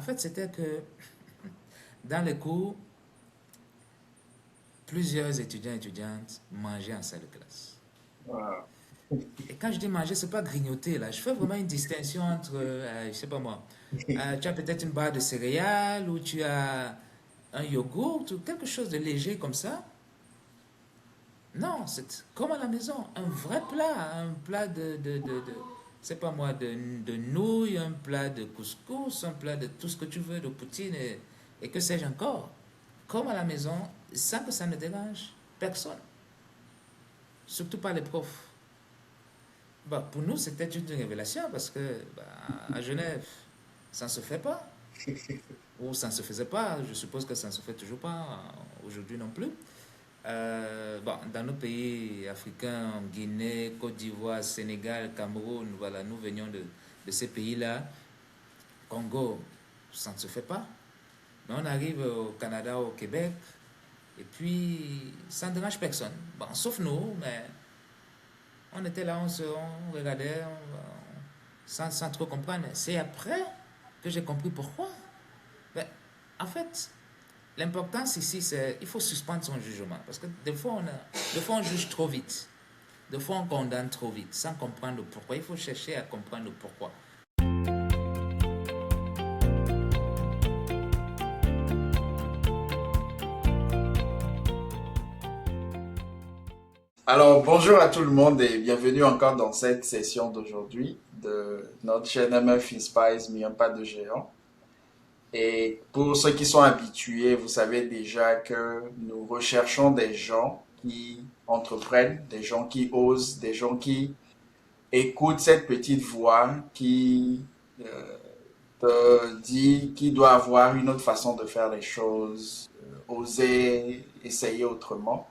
fait, c'était que dans les cours, plusieurs étudiants et étudiantes mangeaient en salle de classe. Wow. Et quand je dis manger, c'est pas grignoter là. Je fais vraiment une distinction entre, je sais pas moi, tu as peut-être une barre de céréales ou tu as un yogourt ou quelque chose de léger comme ça. Non, c'est comme à la maison, un vrai plat, un plat c'est pas moi, de nouilles, un plat de couscous, un plat de tout ce que tu veux, de poutine et que sais-je encore. Comme à la maison, sans que ça ne dérange personne, surtout pas les profs. Bah, pour nous, c'était une révélation parce que bah, à Genève, ça ne se fait pas, ou ça ne se faisait pas, je suppose que ça ne se fait toujours pas aujourd'hui non plus. Bon, dans nos pays africains, Guinée, Côte d'Ivoire, Sénégal, Cameroun, voilà, nous venions de ces pays-là. Congo, ça ne se fait pas. Mais on arrive au Canada, au Québec, et puis ça ne dérange personne. Bon, sauf nous, mais on était là, on regardait sans trop comprendre. C'est après que j'ai compris pourquoi. Ben, en fait, l'importance ici, c'est il faut suspendre son jugement. Parce que des fois, on juge trop vite. Des fois, on condamne trop vite, sans comprendre le pourquoi. Il faut chercher à comprendre le pourquoi. Alors, bonjour à tout le monde et bienvenue encore dans cette session d'aujourd'hui de notre chaîne MF Inspires, mis un pas de géant. Et pour ceux qui sont habitués, vous savez déjà que nous recherchons des gens qui entreprennent, des gens qui osent, des gens qui écoutent cette petite voix qui te dit qu'il doit avoir une autre façon de faire les choses, oser essayer autrement.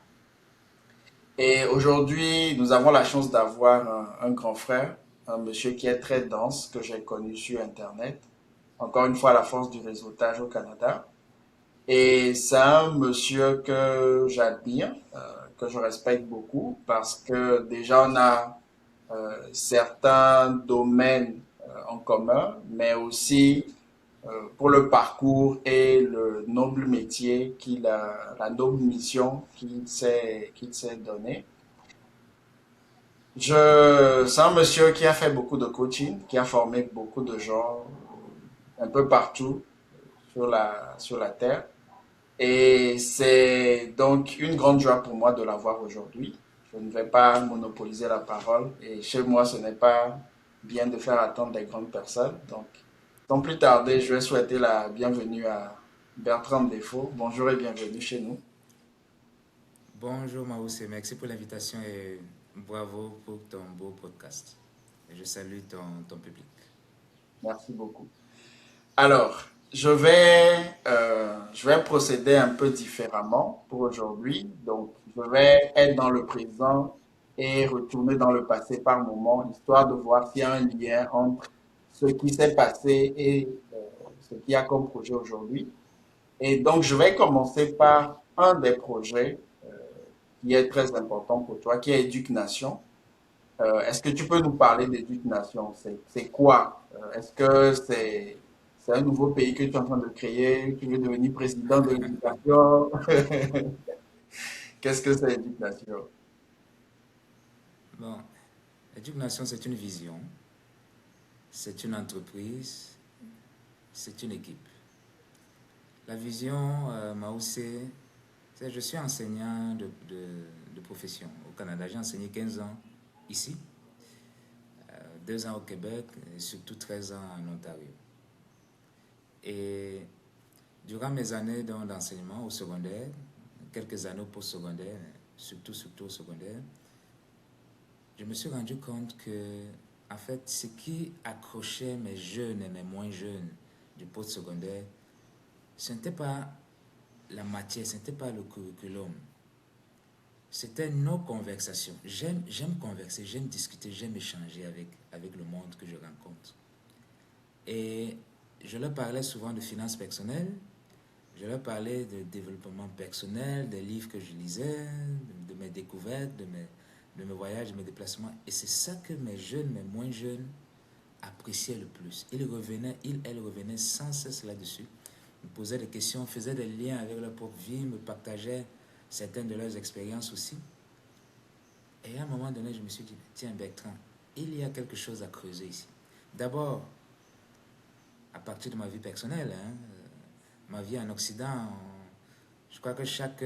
Et aujourd'hui, nous avons la chance d'avoir un grand frère, un monsieur qui est très dense, que j'ai connu sur Internet. Encore une fois, à la force du réseautage au Canada. Et c'est un monsieur que j'admire, que je respecte beaucoup, parce que déjà on a certains domaines en commun, mais aussi pour le parcours et le noble métier la noble mission qu'il s'est donné. C'est un monsieur qui a fait beaucoup de coaching, qui a formé beaucoup de gens un peu partout sur la terre. Et c'est donc une grande joie pour moi de l'avoir aujourd'hui. Je ne vais pas monopoliser la parole et chez moi, ce n'est pas bien de faire attendre des grandes personnes. Donc, sans plus tarder, je vais souhaiter la bienvenue à Bertrand Défaut. Bonjour et bienvenue chez nous. Bonjour Maoussé, merci pour l'invitation et bravo pour ton beau podcast. Et je salue ton public. Merci beaucoup. Alors, je vais procéder un peu différemment pour aujourd'hui. Donc, je vais être dans le présent et retourner dans le passé par moment, histoire de voir s'il y a un lien entre ce qui s'est passé et ce qu'il y a comme projet aujourd'hui. Et donc, je vais commencer par un des projets qui est très important pour toi, qui est Éduc Nation. Est-ce que tu peux nous parler d'Éduc Nation? C'est quoi? Est-ce que c'est un nouveau pays que tu es en train de créer? Tu veux devenir président de l'éducation? Qu'est-ce que c'est Éduc Nation? Bon, Éducation, c'est une vision, c'est une entreprise, c'est une équipe. La vision, Maoussé, c'est je suis enseignant de profession au Canada. J'ai enseigné 15 ans ici, 2 ans au Québec et surtout 13 ans en Ontario. Et durant mes années d'enseignement au secondaire, quelques années au postsecondaire, surtout au secondaire, je me suis rendu compte que, en fait, ce qui accrochait mes jeunes et mes moins jeunes du postsecondaire, ce n'était pas la matière, ce n'était pas le curriculum, c'était nos conversations. J'aime converser, j'aime discuter, j'aime échanger avec le monde que je rencontre. Et je leur parlais souvent de finances personnelles, je leur parlais de développement personnel, des livres que je lisais, de mes découvertes, de mes voyages, de mes déplacements. Et c'est ça que mes jeunes, mes moins jeunes appréciait le plus. Elle revenait sans cesse là-dessus, me posait des questions, faisait des liens avec leur propre vie, me partageait certaines de leurs expériences aussi. Et à un moment donné, je me suis dit, tiens Bertrand, il y a quelque chose à creuser ici. D'abord, à partir de ma vie personnelle, hein, ma vie en Occident, je crois que chaque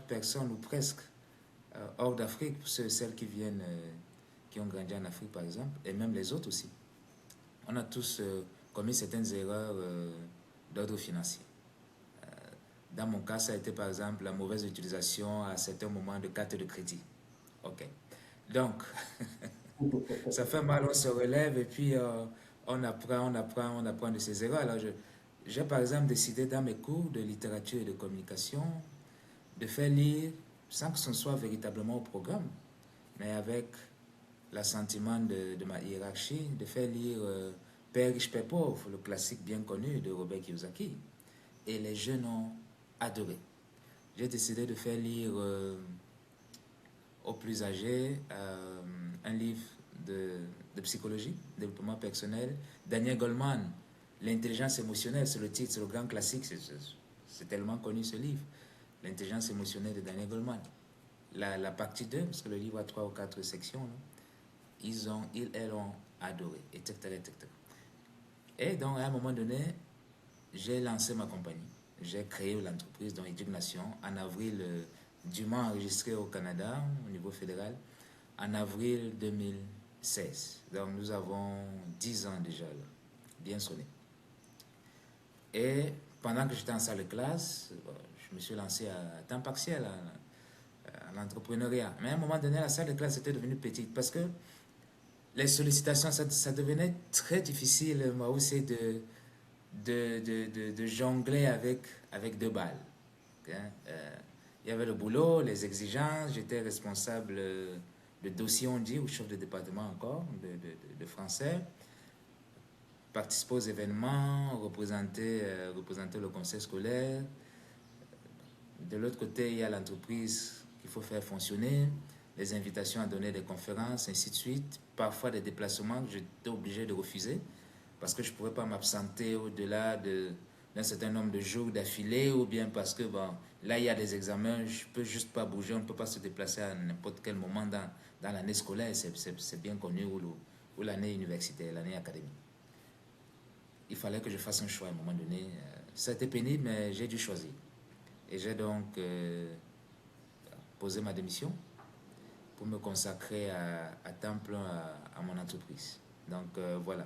personne, ou presque, hors d'Afrique, pour ceux et celles qui viennent, qui ont grandi en Afrique par exemple, et même les autres aussi, on a tous commis certaines erreurs d'ordre financier. Dans mon cas, ça a été par exemple la mauvaise utilisation à certains moments de carte de crédit. Ok. Donc, ça fait mal, on se relève et puis on apprend de ses erreurs. Alors, j'ai par exemple décidé dans mes cours de littérature et de communication de faire lire, sans que ce soit véritablement au programme, mais avec l'assentiment de ma hiérarchie, de faire lire Père riche, Père pauvre, le classique bien connu de Robert Kiyosaki. Et les jeunes ont adoré. J'ai décidé de faire lire aux plus âgés un livre de psychologie, développement personnel, Daniel Goleman, L'intelligence émotionnelle, c'est le titre, c'est le grand classique, c'est tellement connu ce livre, L'intelligence émotionnelle de Daniel Goleman. La partie 2, parce que le livre a 3 ou 4 sections, là, elles ont adoré, etc., etc. Et donc, à un moment donné, j'ai lancé ma compagnie. J'ai créé l'entreprise dans Éducation en avril, dûment enregistré au Canada, au niveau fédéral, en avril 2016. Donc, nous avons 10 ans déjà, là, bien sonné. Et pendant que j'étais en salle de classe, je me suis lancé à temps partiel à l'entrepreneuriat. Mais à un moment donné, la salle de classe était devenue petite parce que les sollicitations, ça devenait très difficile, moi aussi, de jongler avec 2 balles. Hein. Il y avait le boulot, les exigences, j'étais responsable de dossier, on dit, ou chef de département encore, de français, participer aux événements, représenter le conseil scolaire. De l'autre côté, il y a l'entreprise qu'il faut faire fonctionner, les invitations à donner des conférences, ainsi de suite. Parfois des déplacements que j'étais obligé de refuser parce que je ne pourrais pas m'absenter au-delà d'un certain nombre de jours d'affilée ou bien parce que bon, là, il y a des examens, je ne peux juste pas bouger, on ne peut pas se déplacer à n'importe quel moment dans l'année scolaire, c'est bien connu, ou l'année universitaire, l'année académique. Il fallait que je fasse un choix à un moment donné. Ça a été pénible, mais j'ai dû choisir. Et j'ai donc posé ma démission pour me consacrer à temps plein à mon entreprise. Donc voilà.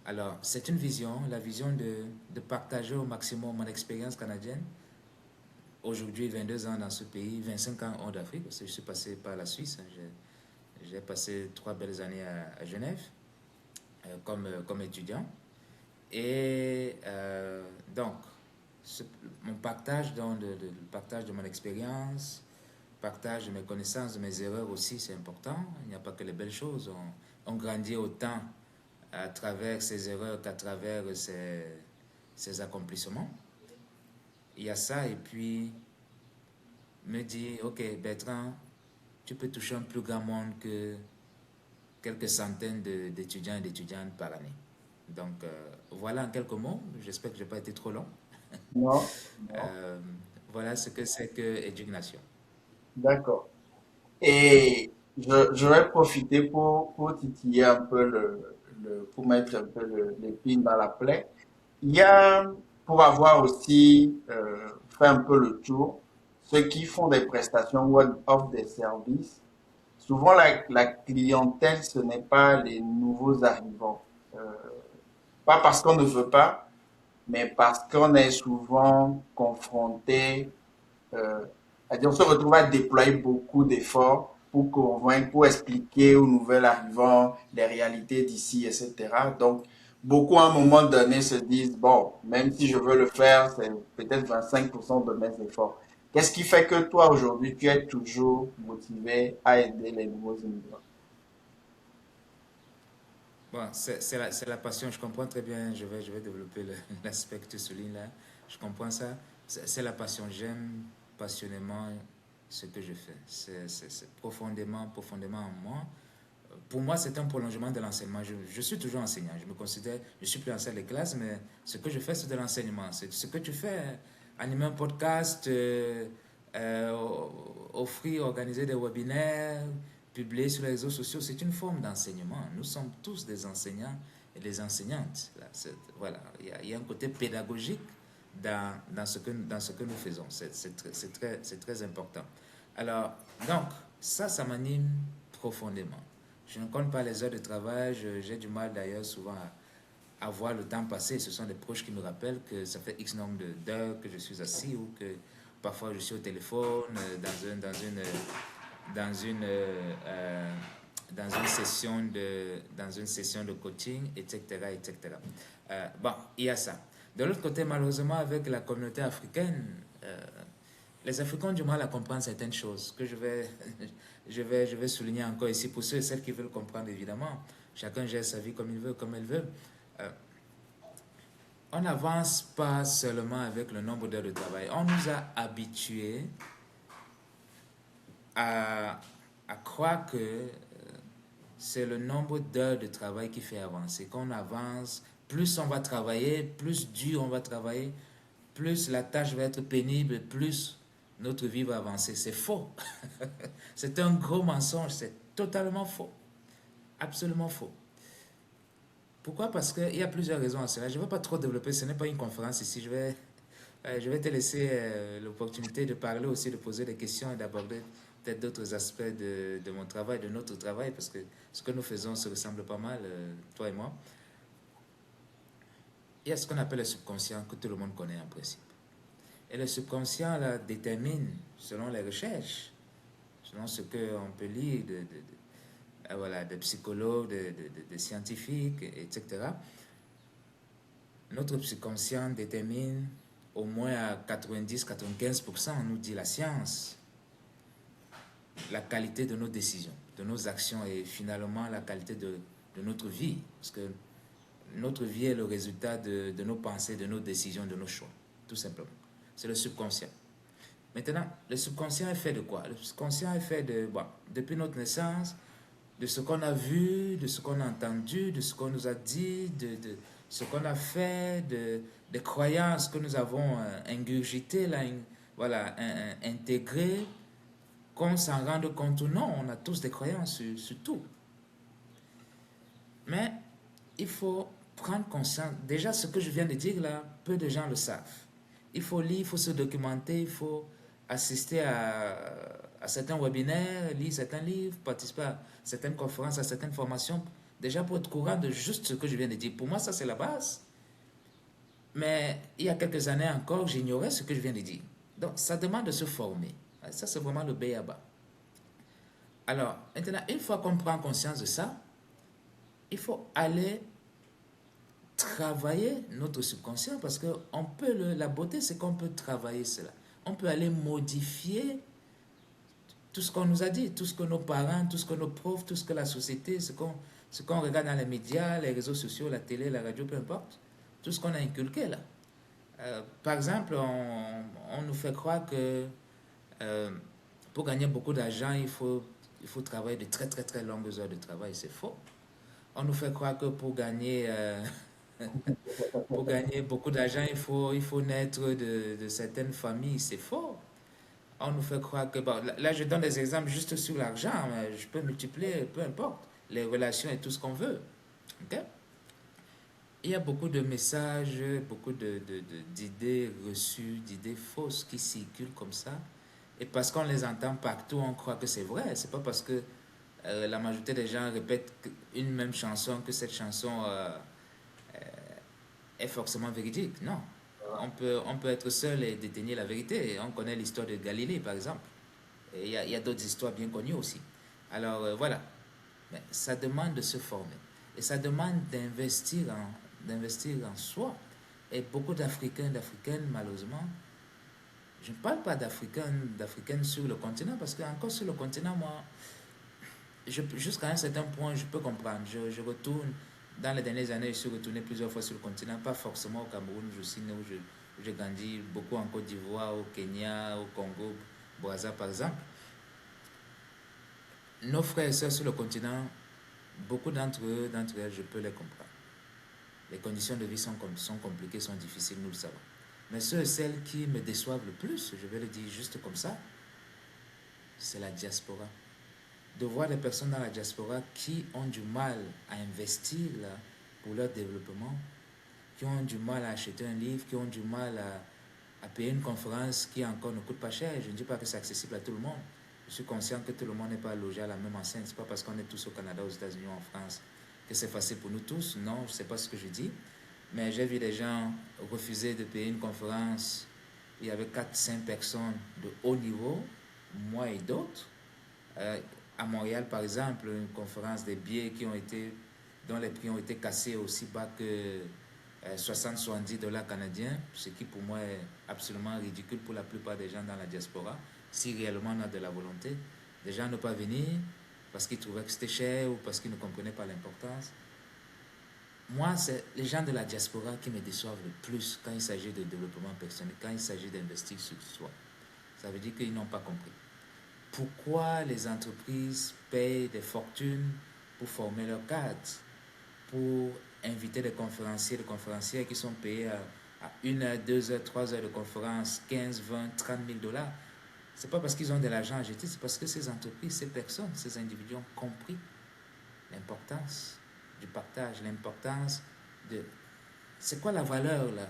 Alors, c'est une vision, la vision de partager au maximum mon expérience canadienne. Aujourd'hui, 22 ans dans ce pays, 25 ans hors d'Afrique, parce que je suis passé par la Suisse. J'ai passé 3 belles années à Genève comme étudiant. Et donc, mon partage, le partage de mon expérience, partage de mes connaissances, de mes erreurs aussi, c'est important. Il n'y a pas que les belles choses. On grandit autant à travers ses erreurs qu'à travers ses accomplissements. Il y a ça, et puis me dire, ok Bertrand, tu peux toucher un plus grand monde que quelques centaines d'étudiants et d'étudiantes par année. Donc voilà en quelques mots, j'espère que je n'ai pas été trop long. Non, non. Euh, voilà ce que c'est que Éducation. D'accord. Et je vais profiter pour titiller un peu pour mettre un peu l'épine dans la plaie. Il y a, pour avoir aussi fait un peu le tour, ceux qui font des prestations ou offrent des services, souvent la clientèle, ce n'est pas les nouveaux arrivants. Euh, Pas parce qu'on ne veut pas, mais parce qu'on est souvent confronté, euh, on se retrouve à déployer beaucoup d'efforts pour convaincre, pour expliquer aux nouveaux arrivants les réalités d'ici, etc. Donc, beaucoup à un moment donné se disent, bon, même si je veux le faire, c'est peut-être 25% de mes efforts. Qu'est-ce qui fait que toi, aujourd'hui, tu es toujours motivé à aider les nouveaux immigrants? Bon, c'est la passion, je comprends très bien, je vais développer l'aspect que tu soulignes là. Je comprends ça. C'est la passion, j'aime passionnément ce que je fais. C'est profondément, profondément en moi. pour moi, c'est un prolongement de l'enseignement. Je suis toujours enseignant. Je me considère, je suis plus en salle de classe, mais ce que je fais, c'est de l'enseignement. C'est ce que tu fais, animer un podcast, offrir, organiser des webinaires, publier sur les réseaux sociaux, c'est une forme d'enseignement. Nous sommes tous des enseignants et des enseignantes. Là, voilà, il y a un côté pédagogique dans ce que nous faisons. C'est très important. Alors, donc, ça m'anime profondément. Je ne compte pas les heures de travail. J'ai du mal d'ailleurs souvent à voir le temps passer. Ce sont des proches qui me rappellent que ça fait X nombre d'heures que je suis assis ou que parfois je suis au téléphone dans une, dans dans une session de coaching, etc. etc. Bon, il y a ça. De l'autre côté, malheureusement, avec la communauté africaine, les Africains ont du mal à comprendre certaines choses que je vais souligner encore ici pour ceux et celles qui veulent comprendre, évidemment. Chacun gère sa vie comme il veut, comme elle veut. Euh, on n'avance pas seulement avec le nombre d'heures de travail. On nous a habitués à, à croire que c'est le nombre d'heures de travail qui fait avancer. Qu'on avance, plus on va travailler, plus dur on va travailler, plus la tâche va être pénible, plus notre vie va avancer. C'est faux. C'est un gros mensonge, c'est totalement faux. Absolument faux. Pourquoi? Parce qu'il y a plusieurs raisons à cela. Je ne vais pas trop développer, ce n'est pas une conférence ici. Je vais te laisser l'opportunité de parler aussi, de poser des questions et d'aborder peut-être d'autres aspects de mon travail, de notre travail, parce que ce que nous faisons se ressemble pas mal, toi et moi. Il y a ce qu'on appelle le subconscient, que tout le monde connaît en principe. Et le subconscient là, détermine, selon les recherches, selon ce qu'on peut lire voilà, des psychologues, des scientifiques, etc., notre subconscient détermine au moins à 90-95%, nous dit la science, la qualité de nos décisions, de nos actions et finalement la qualité de notre vie. Parce que notre vie est le résultat de nos pensées, de nos décisions, de nos choix, tout simplement. C'est le subconscient. Maintenant, le subconscient est fait de quoi? Le subconscient est fait de, bon, depuis notre naissance, de ce qu'on a vu, de ce qu'on a entendu, de ce qu'on nous a dit, de ce qu'on a fait, des croyances que nous avons ingurgitées, là, voilà, intégrées, qu'on s'en rende compte ou non. On a tous des croyances sur tout. Mais il faut prendre conscience. Déjà, ce que je viens de dire là, peu de gens le savent. Il faut lire, il faut se documenter, il faut assister à certains webinaires, lire certains livres, participer à certaines conférences, à certaines formations, déjà pour être courant de juste ce que je viens de dire. Pour moi, ça c'est la base. Mais il y a quelques années encore, j'ignorais ce que je viens de dire. Donc, ça demande de se former. Ça, c'est vraiment le b.a.-ba. Alors, maintenant, une fois qu'on prend conscience de ça, il faut aller travailler notre subconscient parce que on peut la beauté, c'est qu'on peut travailler cela. On peut aller modifier tout ce qu'on nous a dit, tout ce que nos parents, tout ce que nos profs, tout ce que la société, ce qu'on regarde dans les médias, les réseaux sociaux, la télé, la radio, peu importe, tout ce qu'on a inculqué là. Par exemple, on nous fait croire que pour gagner beaucoup d'argent, il faut travailler de très très très longues heures de travail. C'est faux. On nous fait croire que pour gagner beaucoup d'argent, il faut naître de certaines familles. C'est faux. On nous fait croire que... Bon, là, je donne des exemples juste sur l'argent, mais je peux multiplier, peu importe, les relations et tout ce qu'on veut. Okay? Il y a beaucoup de messages, beaucoup d'idées reçues, d'idées fausses qui circulent comme ça. Et parce qu'on les entend partout, on croit que c'est vrai. C'est pas parce que la majorité des gens répètent une même chanson que cette chanson est forcément véridique. Non. On peut être seul et détenir la vérité. On connaît l'histoire de Galilée, par exemple. Et il y a d'autres histoires bien connues aussi. Alors, voilà. Mais ça demande de se former. Et ça demande d'investir en soi. Et beaucoup d'Africains, d'Africaines, malheureusement, je ne parle pas d'Africaines sur le continent, parce qu'encore sur le continent, moi, jusqu'à un certain point, je peux comprendre. Je retourne, dans les dernières années, je suis retourné plusieurs fois sur le continent, pas forcément au Cameroun, je suis né où j'ai grandi, beaucoup en Côte d'Ivoire, au Kenya, au Congo, Brazza par exemple. Nos frères et sœurs sur le continent beaucoup d'entre elles, je peux les comprendre. Les conditions de vie sont compliquées, sont difficiles, nous le savons. Mais ceux et celles qui me déçoivent le plus, je vais le dire juste comme ça, c'est la diaspora. De voir des personnes dans la diaspora qui ont du mal à investir là, pour leur développement, qui ont du mal à acheter un livre, qui ont du mal à payer une conférence qui encore ne coûte pas cher. Je ne dis pas que c'est accessible à tout le monde. Je suis conscient que tout le monde n'est pas logé à la même enseigne. Ce n'est pas parce qu'on est tous au Canada, aux États-Unis ou en France que c'est facile pour nous tous. Non, je ne sais pas ce que je dis. Mais j'ai vu des gens refuser de payer une conférence. Il y avait 4-5 personnes de haut niveau, moi et d'autres. À Montréal, par exemple, une conférence des billets dont les prix ont été cassés aussi bas que 60-70 $ canadiens, ce qui pour moi est absolument ridicule pour la plupart des gens dans la diaspora, si réellement on a de la volonté. Des gens ne pas venir parce qu'ils trouvaient que c'était cher ou parce qu'ils ne comprenaient pas l'importance. Moi, c'est les gens de la diaspora qui me déçoivent le plus quand il s'agit de développement personnel, quand il s'agit d'investir sur soi. Ça veut dire qu'ils n'ont pas compris. Pourquoi les entreprises payent des fortunes pour former leurs cadres, pour inviter des conférencières qui sont payés à 1 heure, 2 heures, 3 heures de conférence, 15, 20, 30 000 $. C'est pas parce qu'ils ont de l'argent à jeter, c'est parce que ces entreprises, ces personnes, ces individus ont compris l'importance du partage, l'importance de... C'est quoi la valeur là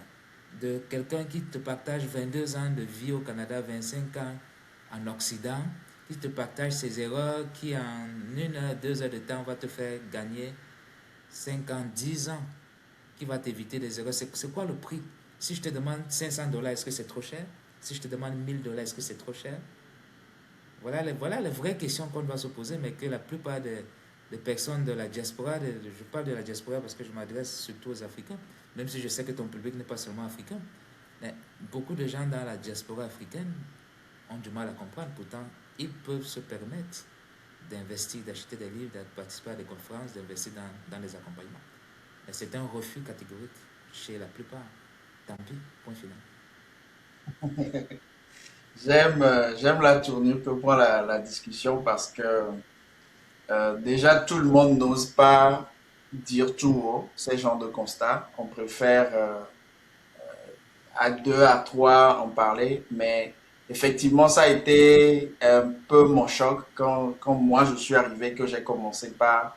de quelqu'un qui te partage 22 ans de vie au Canada, 25 ans en Occident, qui te partage ses erreurs, qui en 1 heure, 2 heures de temps va te faire gagner 5 ans, 10 ans, qui va t'éviter des erreurs. C'est quoi le prix? Si je te demande 500 $, est-ce que c'est trop cher? Si je te demande 1000 $, est-ce que c'est trop cher? Voilà les vraies questions qu'on doit se poser, mais que la plupart des personnes de la diaspora, je parle de la diaspora parce que je m'adresse surtout aux Africains, même si je sais que ton public n'est pas seulement africain, mais beaucoup de gens dans la diaspora africaine ont du mal à comprendre. Pourtant, ils peuvent se permettre d'investir, d'acheter des livres, de participer à des conférences, d'investir dans les accompagnements. Mais c'est un refus catégorique chez la plupart. Tant pis, point final. J'aime la tournure que prend la discussion parce que déjà tout le monde n'ose pas dire tout haut ces genres de constats. On préfère à deux, à trois en parler, mais effectivement ça a été un peu mon choc quand moi je suis arrivé, que j'ai commencé par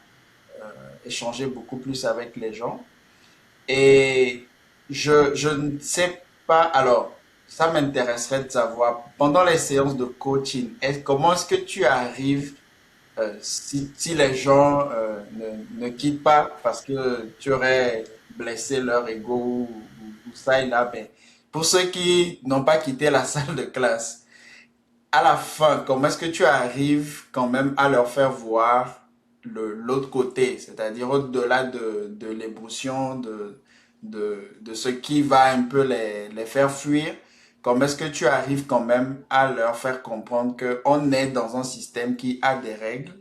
échanger beaucoup plus avec les gens. Et je ne sais pas, alors, ça m'intéresserait de savoir, pendant les séances de coaching, comment est-ce que tu arrives, si les gens ne quittent pas parce que tu aurais blessé leur ego ou ça et là, ben, pour ceux qui n'ont pas quitté la salle de classe, à la fin, comment est-ce que tu arrives quand même à leur faire voir l'autre côté, c'est-à-dire au-delà de l'émotion, de ce qui va un peu les faire fuir, comment est-ce que tu arrives quand même à leur faire comprendre qu'on est dans un système qui a des règles,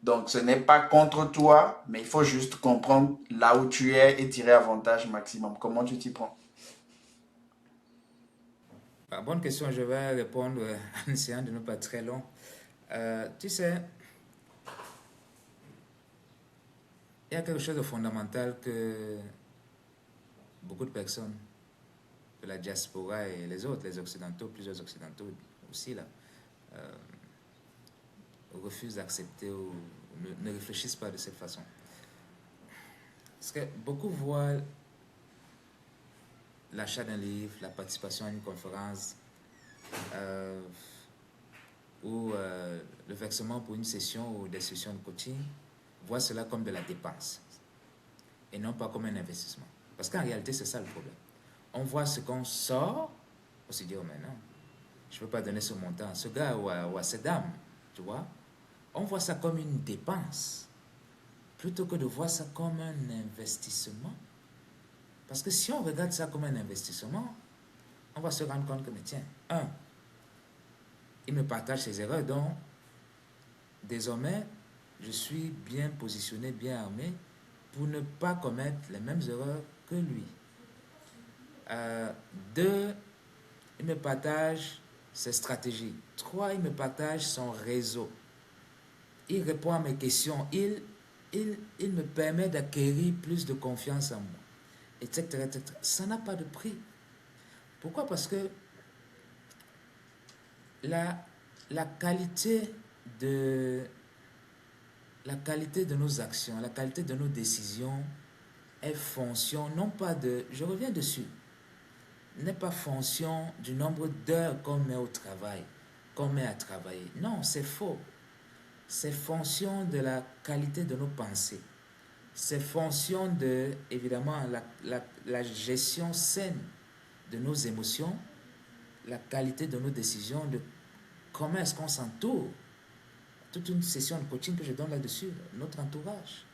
donc ce n'est pas contre toi, mais il faut juste comprendre là où tu es et tirer avantage maximum. Comment tu t'y prends? Bonne question, je vais répondre en essayant de ne pas être très long. Tu sais, il y a quelque chose de fondamental que beaucoup de personnes de la diaspora et les autres, les occidentaux, plusieurs occidentaux aussi, là, euh, refusent d'accepter ou ne réfléchissent pas de cette façon. Parce que beaucoup voient l'achat d'un livre, la participation à une conférence euh, ou le versement pour une session ou des sessions de coaching, voient cela comme de la dépense et non pas comme un investissement. Parce qu'en réalité, c'est ça le problème. On voit ce qu'on sort, on se dit, oh mais non, je ne peux pas donner ce montant à ce gars ou à cette dame, tu vois. On voit ça comme une dépense, plutôt que de voir ça comme un investissement. Parce que si on regarde ça comme un investissement, on va se rendre compte que, mais tiens, il me partage ses erreurs, donc désormais, je suis bien positionné, bien armé pour ne pas commettre les mêmes erreurs que lui. Deux, il me partage ses stratégies. Trois, il me partage son réseau. Il répond à mes questions. Il il me permet d'acquérir plus de confiance en moi, etc., etc. Ça n'a pas de prix. Pourquoi? Parce que la, la qualité de, la qualité de nos actions, la qualité de nos décisions est fonction, non pas de, je reviens dessus, n'est pas fonction du nombre d'heures qu'on met au travail, qu'on met à travailler. Non, c'est faux. C'est fonction de la qualité de nos pensées. C'est fonction de, évidemment, la gestion saine de nos émotions, la qualité de nos décisions, de comment est-ce qu'on s'entoure. Toute une session de coaching que je donne là-dessus, notre entourage.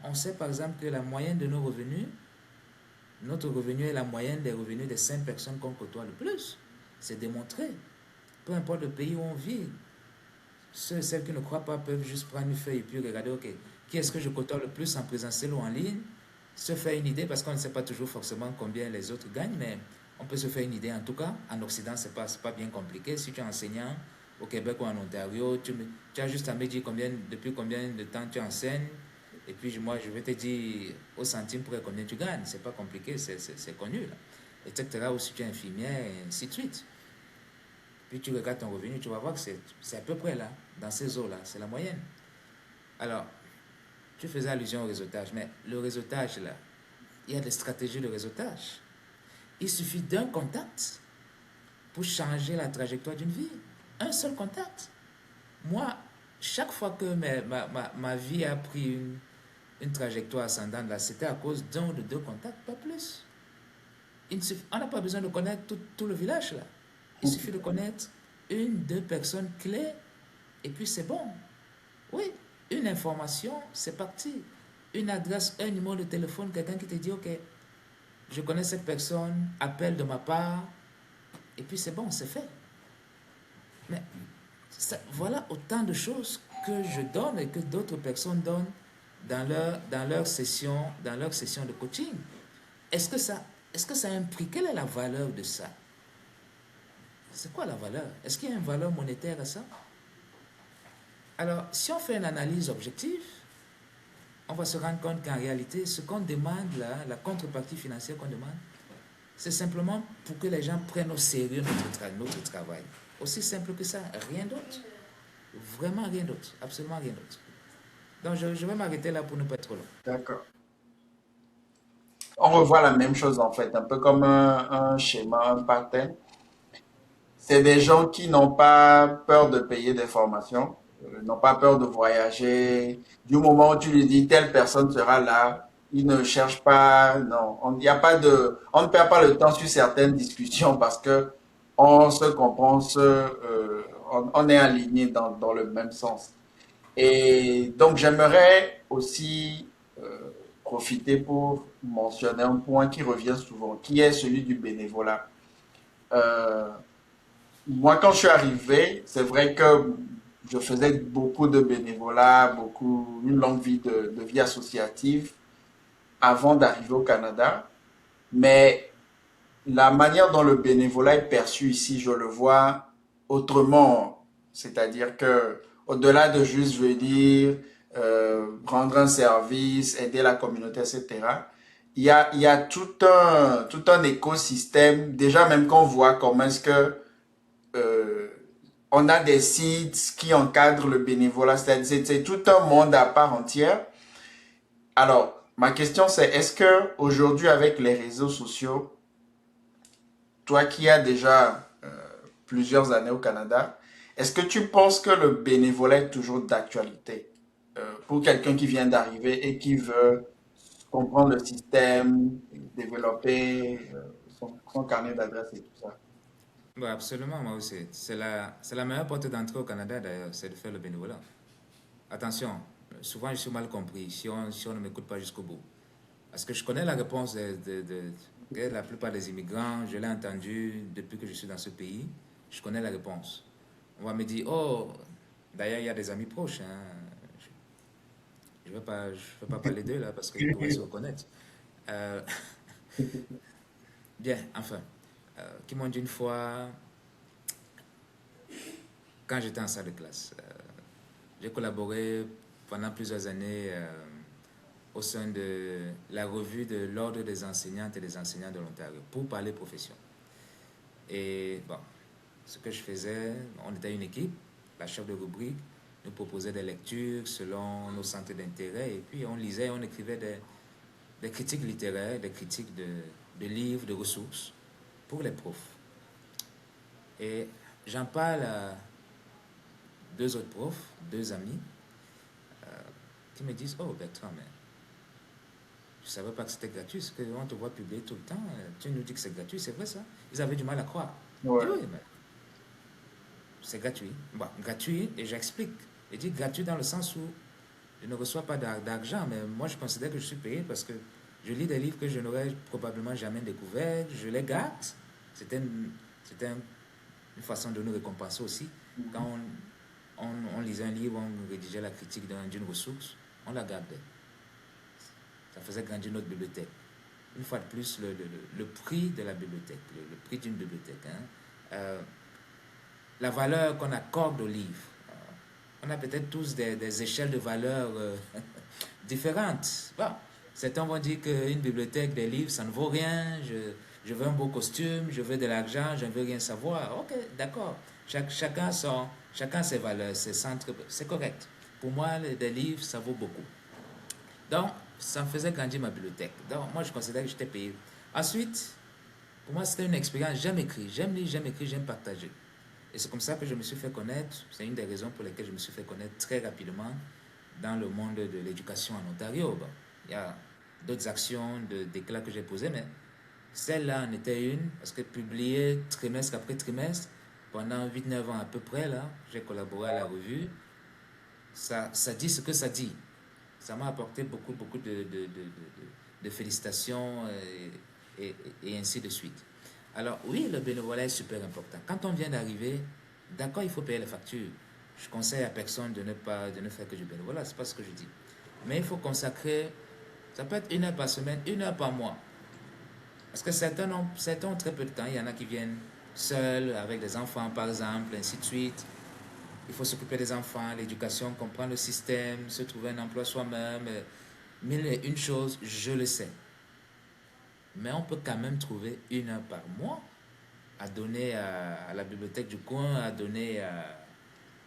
On sait par exemple que la moyenne de nos revenus, notre revenu est la moyenne des revenus des 5 personnes qu'on côtoie le plus. C'est démontré. Peu importe le pays où on vit, ceux et celles qui ne croient pas peuvent juste prendre une feuille et puis regarder, ok, qui est-ce que je côtoie le plus en présentiel ou en ligne, se faire une idée, parce qu'on ne sait pas toujours forcément combien les autres gagnent, mais on peut se faire une idée en tout cas. En Occident, c'est pas bien compliqué. Si tu es enseignant au Québec ou en Ontario, tu as juste à me dire depuis combien de temps tu enseignes, et puis moi, je vais te dire au centime près combien tu gagnes. C'est pas compliqué, c'est connu, là. Etc. Ou si tu es infirmière, et ainsi de suite. Puis tu regardes ton revenu, tu vas voir que c'est à peu près là, dans ces eaux-là, c'est la moyenne. Alors, tu faisais allusion au réseautage, mais le réseautage, là, il y a des stratégies de réseautage. Il suffit d'un contact pour changer la trajectoire d'une vie. Un seul contact. Moi, chaque fois que ma vie a pris une trajectoire ascendante, là, c'était à cause d'un ou de deux contacts, pas plus. On n'a pas besoin de connaître tout le village, là. Il suffit de connaître une, deux personnes clés, et puis c'est bon. Oui, une information, c'est parti. Une adresse, un numéro de téléphone, quelqu'un qui te dit, ok, je connais cette personne, appelle de ma part, et puis c'est bon, c'est fait. Mais voilà autant de choses que je donne et que d'autres personnes donnent dans leur session de coaching. Est-ce que ça a un prix? Quelle est la valeur de ça? C'est quoi la valeur? Est-ce qu'il y a une valeur monétaire à ça? Alors, si on fait une analyse objective, on va se rendre compte qu'en réalité, ce qu'on demande là, la contrepartie financière qu'on demande, c'est simplement pour que les gens prennent au sérieux notre travail. Aussi simple que ça, rien d'autre. Vraiment rien d'autre, absolument rien d'autre. Donc je vais m'arrêter là pour ne pas être trop long. D'accord. On revoit la même chose en fait, un peu comme un schéma, un pattern. C'est des gens qui n'ont pas peur de payer des formations, n'ont pas peur de voyager. Du moment où tu lui dis telle personne sera là, ils ne cherchent pas, non, il y a pas de, on ne perd pas le temps sur certaines discussions parce que on se comprend, on est aligné dans le même sens. Et donc j'aimerais aussi profiter pour mentionner un point qui revient souvent, qui est celui du bénévolat. Euh, Moi, quand je suis arrivé, c'est vrai que je faisais beaucoup de bénévolat, une longue vie de vie associative avant d'arriver au Canada. Mais la manière dont le bénévolat est perçu ici, je le vois autrement. C'est-à-dire que au-delà de juste venir, rendre un service, aider la communauté, etc., il y a tout un écosystème. Déjà, même qu'on voit comment est-ce que euh, on a des sites qui encadrent le bénévolat, c'est tout un monde à part entière. Alors, ma question c'est, est-ce que aujourd'hui avec les réseaux sociaux, toi qui as déjà plusieurs années au Canada, est-ce que tu penses que le bénévolat est toujours d'actualité pour quelqu'un qui vient d'arriver et qui veut comprendre le système, développer son carnet d'adresses et tout ça? Bon, absolument, moi aussi. C'est la meilleure porte d'entrée au Canada d'ailleurs, c'est de faire le bénévolat. Attention, souvent je suis mal compris si on ne m'écoute pas jusqu'au bout. Parce que je connais la réponse de la plupart des immigrants, je l'ai entendu depuis que je suis dans ce pays, je connais la réponse. On va me dire, oh, d'ailleurs il y a des amis proches, hein. Je vais pas parler d'eux là parce qu'ils pourraient se reconnaître. Euh, bien, enfin, qui m'ont dit une fois, quand j'étais en salle de classe, j'ai collaboré pendant plusieurs années au sein de la revue de l'Ordre des enseignantes et des enseignants de l'Ontario pour parler profession. Et bon, ce que je faisais, on était une équipe, la chef de rubrique nous proposait des lectures selon nos centres d'intérêt et puis on lisait, on écrivait des critiques littéraires, des critiques de livres, de ressources pour les profs. Et j'en parle à deux autres profs, deux amis, qui me disent, oh Bertrand, mais je ne savais pas que c'était gratuit, ce qu'on te voit publier tout le temps, tu nous dis que c'est gratuit, c'est vrai ça? Ils avaient du mal à croire. Ouais. Je dis, oui, mais c'est gratuit. Bon, gratuit, et j'explique. Je dis gratuit dans le sens où je ne reçois pas d'argent, mais moi je considère que je suis payé parce que je lis des livres que je n'aurais probablement jamais découverts, je les garde. C'était une façon de nous récompenser aussi. Quand on lisait un livre, on rédigeait la critique d'une ressource, on la gardait. Ça faisait grandir notre bibliothèque. Une fois de plus, le prix de la bibliothèque, le prix d'une bibliothèque. Hein. La valeur qu'on accorde aux livres. On a peut-être tous des échelles de valeur différentes. Bon, certains vont dire qu'une bibliothèque, des livres, ça ne vaut rien. Je veux un beau costume, je veux de l'argent, je ne veux rien savoir. Ok, d'accord. Chacun ses valeurs, ses centres, c'est correct. Pour moi, des livres, ça vaut beaucoup. Donc, ça me faisait grandir ma bibliothèque. Donc, moi, je considère que j'étais payé. Ensuite, pour moi, c'était une expérience. J'aime écrire, j'aime lire, j'aime écrire, j'aime partager. Et c'est comme ça que je me suis fait connaître. C'est une des raisons pour lesquelles je me suis fait connaître très rapidement dans le monde de l'éducation en Ontario. Bon, il y a d'autres actions, d'éclats que j'ai posées, mais celle-là en était une, parce que publier trimestre après trimestre, pendant 8-9 ans à peu près, là, j'ai collaboré à la revue. Ça dit ce que ça dit. Ça m'a apporté beaucoup, beaucoup de félicitations et ainsi de suite. Alors oui, le bénévolat est super important. Quand on vient d'arriver, d'accord, il faut payer les factures. Je conseille à personne de ne faire que du bénévolat, c'est pas ce que je dis. Mais il faut consacrer, ça peut être 1 heure par semaine, 1 heure par mois. Parce que certains ont très peu de temps. Il y en a qui viennent seuls, avec des enfants par exemple, ainsi de suite. Il faut s'occuper des enfants, l'éducation, comprendre le système, se trouver un emploi soi-même, mille et une choses, je le sais. Mais on peut quand même trouver 1 heure par mois à donner à la bibliothèque du coin, à donner à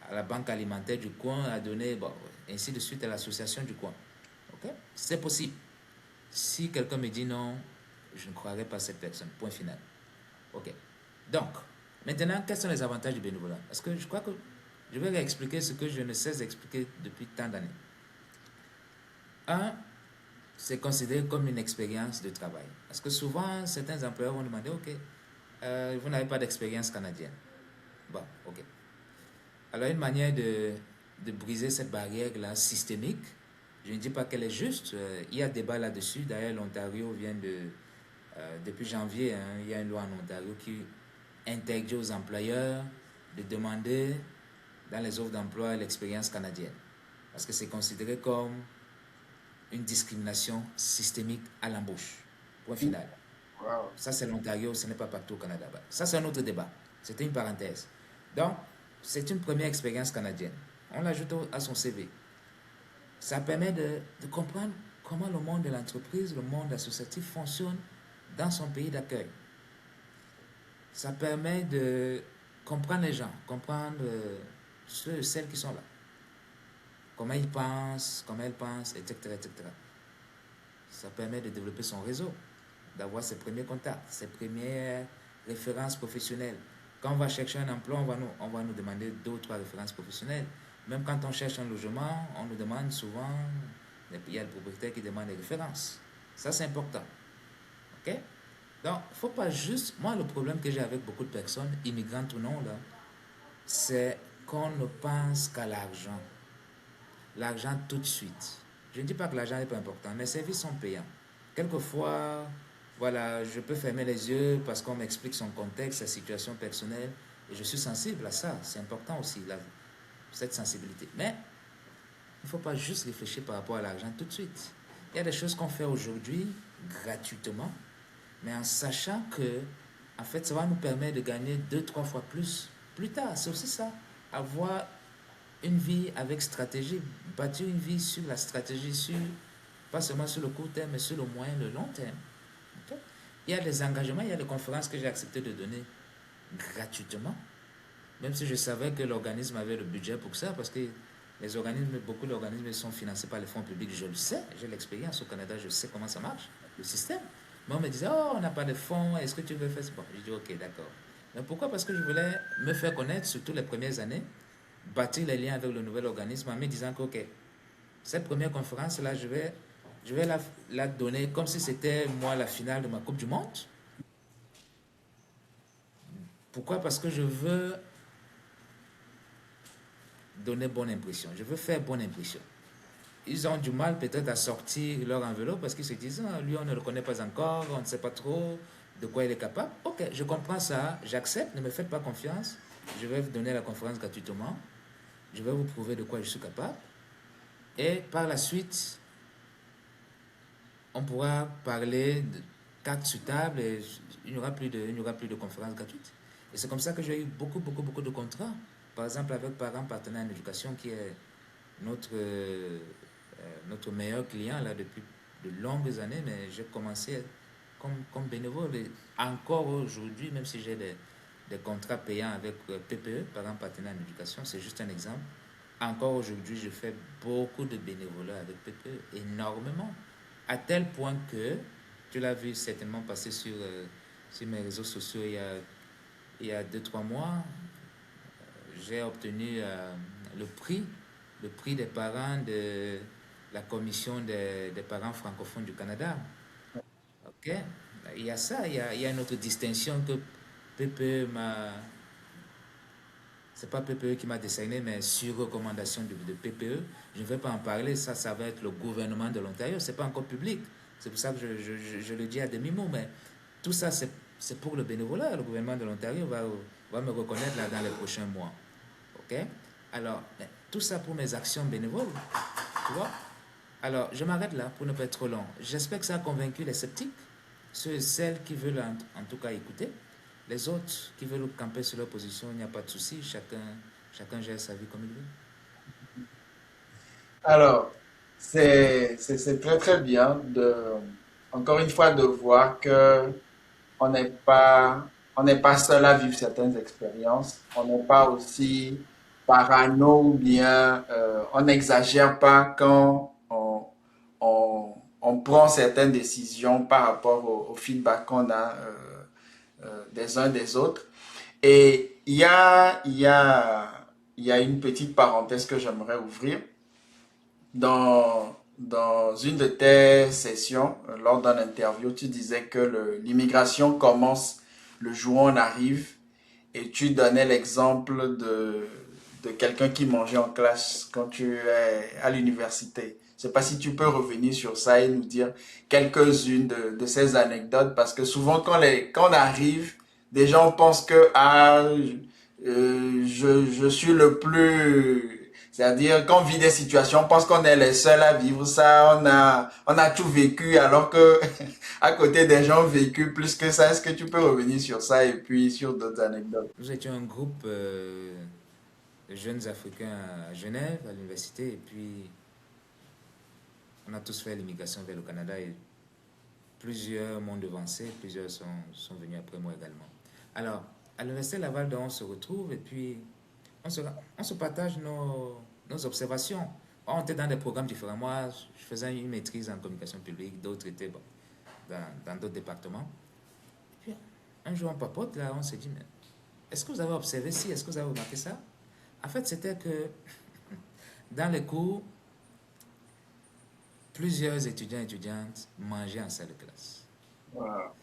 la banque alimentaire du coin, à donner, bon, ainsi de suite à l'association du coin. Ok? C'est possible. Si quelqu'un me dit non, je ne croirais pas cette personne. Point final. Ok. Donc, maintenant, quels sont les avantages du bénévolat? Parce que je crois que je vais réexpliquer ce que je ne cesse d'expliquer depuis tant d'années. Un, c'est considéré comme une expérience de travail. Parce que souvent, certains employeurs vont demander, ok, vous n'avez pas d'expérience canadienne. Bon, ok. Alors, une manière de briser cette barrière-là systémique, je ne dis pas qu'elle est juste, il y a débat là-dessus. D'ailleurs, l'Ontario vient depuis janvier, hein, il y a une loi en Ontario qui interdit aux employeurs de demander dans les offres d'emploi l'expérience canadienne. Parce que c'est considéré comme une discrimination systémique à l'embauche. Point final. Wow. Ça, c'est l'Ontario, ce n'est pas partout au Canada. Ça, c'est un autre débat. C'était une parenthèse. Donc, c'est une première expérience canadienne. On l'ajoute à son CV. Ça permet de comprendre comment le monde de l'entreprise, le monde associatif fonctionne dans son pays d'accueil. Ça permet de comprendre les gens, comprendre ceux et celles qui sont là. Comment ils pensent, comment elles pensent, etc., etc. Ça permet de développer son réseau, d'avoir ses premiers contacts, ses premières références professionnelles. Quand on va chercher un emploi, on va nous demander 2 ou 3 références professionnelles. Même quand on cherche un logement, on nous demande souvent, il y a le propriétaire qui demande des références. Ça, c'est important. OK? Donc, il ne faut pas juste... Moi, le problème que j'ai avec beaucoup de personnes, immigrantes ou non, là, c'est qu'on ne pense qu'à l'argent. L'argent tout de suite. Je ne dis pas que l'argent n'est pas important, mais les services sont payants. Quelquefois, voilà, je peux fermer les yeux parce qu'on m'explique son contexte, sa situation personnelle, et je suis sensible à ça. C'est important aussi, cette sensibilité. Mais il ne faut pas juste réfléchir par rapport à l'argent tout de suite. Il y a des choses qu'on fait aujourd'hui gratuitement, mais en sachant que, en fait, ça va nous permettre de gagner 2-3 fois plus tard. C'est aussi ça, avoir une vie avec stratégie, bâtir une vie sur la stratégie, pas seulement sur le court terme, mais sur le moyen et le long terme. Ok. Il y a des engagements, il y a des conférences que j'ai accepté de donner gratuitement, même si je savais que l'organisme avait le budget pour ça, parce que beaucoup d'organismes sont financés par les fonds publics, je le sais, j'ai l'expérience au Canada, je sais comment ça marche, le système. Mais on me disait, oh, on n'a pas de fonds, est-ce que tu veux faire ça? Bon, je dis, ok, d'accord. Mais pourquoi? Parce que je voulais me faire connaître, surtout les premières années, bâtir les liens avec le nouvel organisme en me disant que, ok, cette première conférence-là, je vais la donner comme si c'était moi la finale de ma Coupe du Monde. Pourquoi? Parce que je veux donner bonne impression. Je veux faire bonne impression. Ils ont du mal peut-être à sortir leur enveloppe parce qu'ils se disent, ah, lui, on ne le connaît pas encore, on ne sait pas trop de quoi il est capable. Ok, je comprends ça, j'accepte, ne me faites pas confiance. Je vais vous donner la conférence gratuitement. Je vais vous prouver de quoi je suis capable. Et par la suite, on pourra parler de cartes sur table et il n'y aura plus de conférences gratuites. Et c'est comme ça que j'ai eu beaucoup de contrats. Par exemple, avec Parents Partenaires en Éducation, qui est notre meilleur client là, depuis de longues années, mais j'ai commencé comme bénévole. Et encore aujourd'hui, même si j'ai des contrats payants avec PPE, Parents Partenaires en Éducation, c'est juste un exemple. Encore aujourd'hui, je fais beaucoup de bénévolat avec PPE, énormément. À tel point que, tu l'as vu certainement passer sur mes réseaux sociaux il y a 2 3 mois, j'ai obtenu le prix des parents de la commission des parents francophones du Canada. Ok? Il y a ça, il y a une autre distinction que PPE m'a. C'est pas PPE qui m'a décerné, mais sur recommandation de PPE. Je ne vais pas en parler, ça va être le gouvernement de l'Ontario. C'est pas encore public. C'est pour ça que je le dis à demi-mot, mais tout ça, c'est pour le bénévolat. Le gouvernement de l'Ontario va me reconnaître là dans les prochains mois. OK? Alors, tout ça pour mes actions bénévoles. Tu vois? Alors, je m'arrête là pour ne pas être trop long. J'espère que ça a convaincu les sceptiques, ceux et celles qui veulent en tout cas écouter. Les autres qui veulent camper sur leur position, il n'y a pas de souci. Chacun gère sa vie comme il veut. Alors, c'est très très bien encore une fois de voir que on n'est pas seul à vivre certaines expériences. On n'est pas aussi parano ou bien on n'exagère pas quand on prend certaines décisions par rapport au feedback qu'on a des uns des autres. Et il y a une petite parenthèse que j'aimerais ouvrir. Dans une de tes sessions, lors d'une interview, tu disais que l'immigration commence le jour où on arrive et tu donnais l'exemple de quelqu'un qui mangeait en classe quand tu es à l'université. Je ne sais pas si tu peux revenir sur ça et nous dire quelques-unes de ces anecdotes parce que souvent quand on arrive, des gens pensent que je suis le plus. C'est-à-dire qu'on vit des situations, on pense qu'on est les seuls à vivre ça, on a tout vécu alors que à côté des gens ont vécu plus que ça. Est-ce que tu peux revenir sur ça et puis sur d'autres anecdotes? Nous étions un groupe de jeunes Africains à Genève, à l'université, et puis on a tous fait l'immigration vers le Canada et plusieurs m'ont devancé, plusieurs sont venus après moi également. Alors, à l'Université Laval, on se retrouve et puis on se partage nos observations. On était dans des programmes différents. Moi, je faisais une maîtrise en communication publique, d'autres étaient bon, dans d'autres départements. Et puis, un jour, on papote, là, on s'est dit, mais est-ce que vous avez observé ci, est-ce que vous avez remarqué ça? En fait, c'était que dans les cours, plusieurs étudiants et étudiantes mangeaient en salle de classe. Voilà.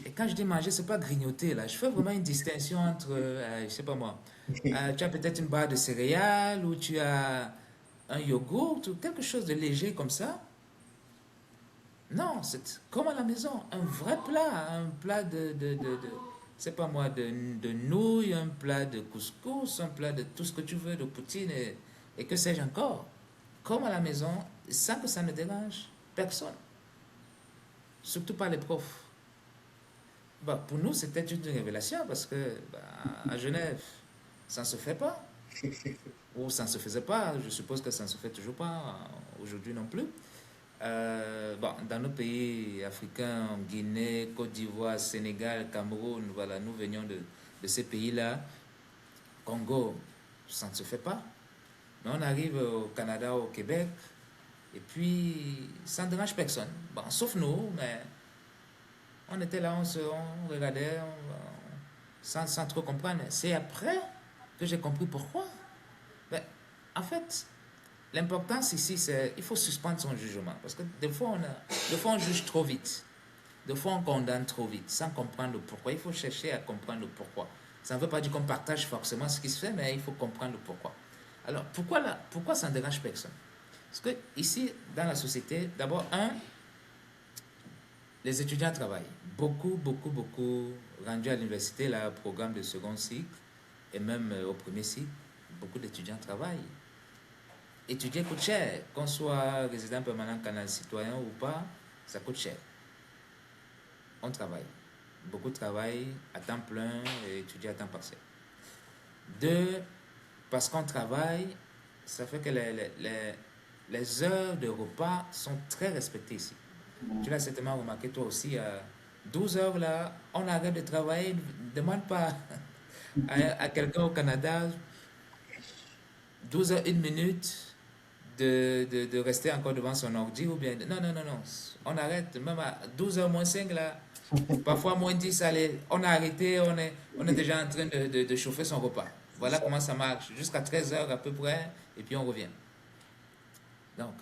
Et quand je dis manger, c'est pas grignoter là. Je fais vraiment une distinction entre, je sais pas moi, tu as peut-être une barre de céréales ou tu as un yogourt ou quelque chose de léger comme ça. Non, c'est comme à la maison, un plat c'est pas moi, de nouilles, un plat de couscous, un plat de tout ce que tu veux, de poutine et que sais-je encore. Comme à la maison, sans que ça ne dérange personne, surtout pas les profs. Bah, pour nous, c'était une révélation parce que bah, à Genève, ça ne se fait pas. ou ça ne se faisait pas. Je suppose que ça ne se fait toujours pas aujourd'hui non plus. Bon, dans nos pays africains, Guinée, Côte d'Ivoire, Sénégal, Cameroun, voilà, nous venions de ces pays-là. Congo, ça ne se fait pas. Mais on arrive au Canada, au Québec, et puis ça ne dérange personne. Bon, sauf nous, mais on était là, on regardait sans trop comprendre. C'est après que j'ai compris pourquoi. Ben, en fait, l'importance ici, c'est il faut suspendre son jugement. Parce que des fois, on juge trop vite. Des fois, on condamne trop vite, sans comprendre le pourquoi. Il faut chercher à comprendre le pourquoi. Ça ne veut pas dire qu'on partage forcément ce qui se fait, mais il faut comprendre le pourquoi. Alors, pourquoi ça ne dérange personne? Parce que ici, dans la société, d'abord, les étudiants travaillent. Beaucoup rendus à l'université, là, programme de second cycle, et même au premier cycle, beaucoup d'étudiants travaillent. Étudier coûte cher. Qu'on soit résident permanent canal citoyen ou pas, ça coûte cher. On travaille. Beaucoup travaillent à temps plein et étudient à temps partiel. Deux, parce qu'on travaille, ça fait que les heures de repas sont très respectées ici. Tu l'as certainement remarqué toi aussi, à 12 heures là, on arrête de travailler, ne demande pas à quelqu'un au Canada 12 heures, 1 minute de rester encore devant son ordi ou bien... Non, non, non, non. On arrête, même à 12 heures moins 5 là, parfois moins 10 allez, on a arrêté, on est déjà en train de chauffer son repas. Voilà comment ça marche, jusqu'à 13 heures à peu près, et puis on revient. Donc,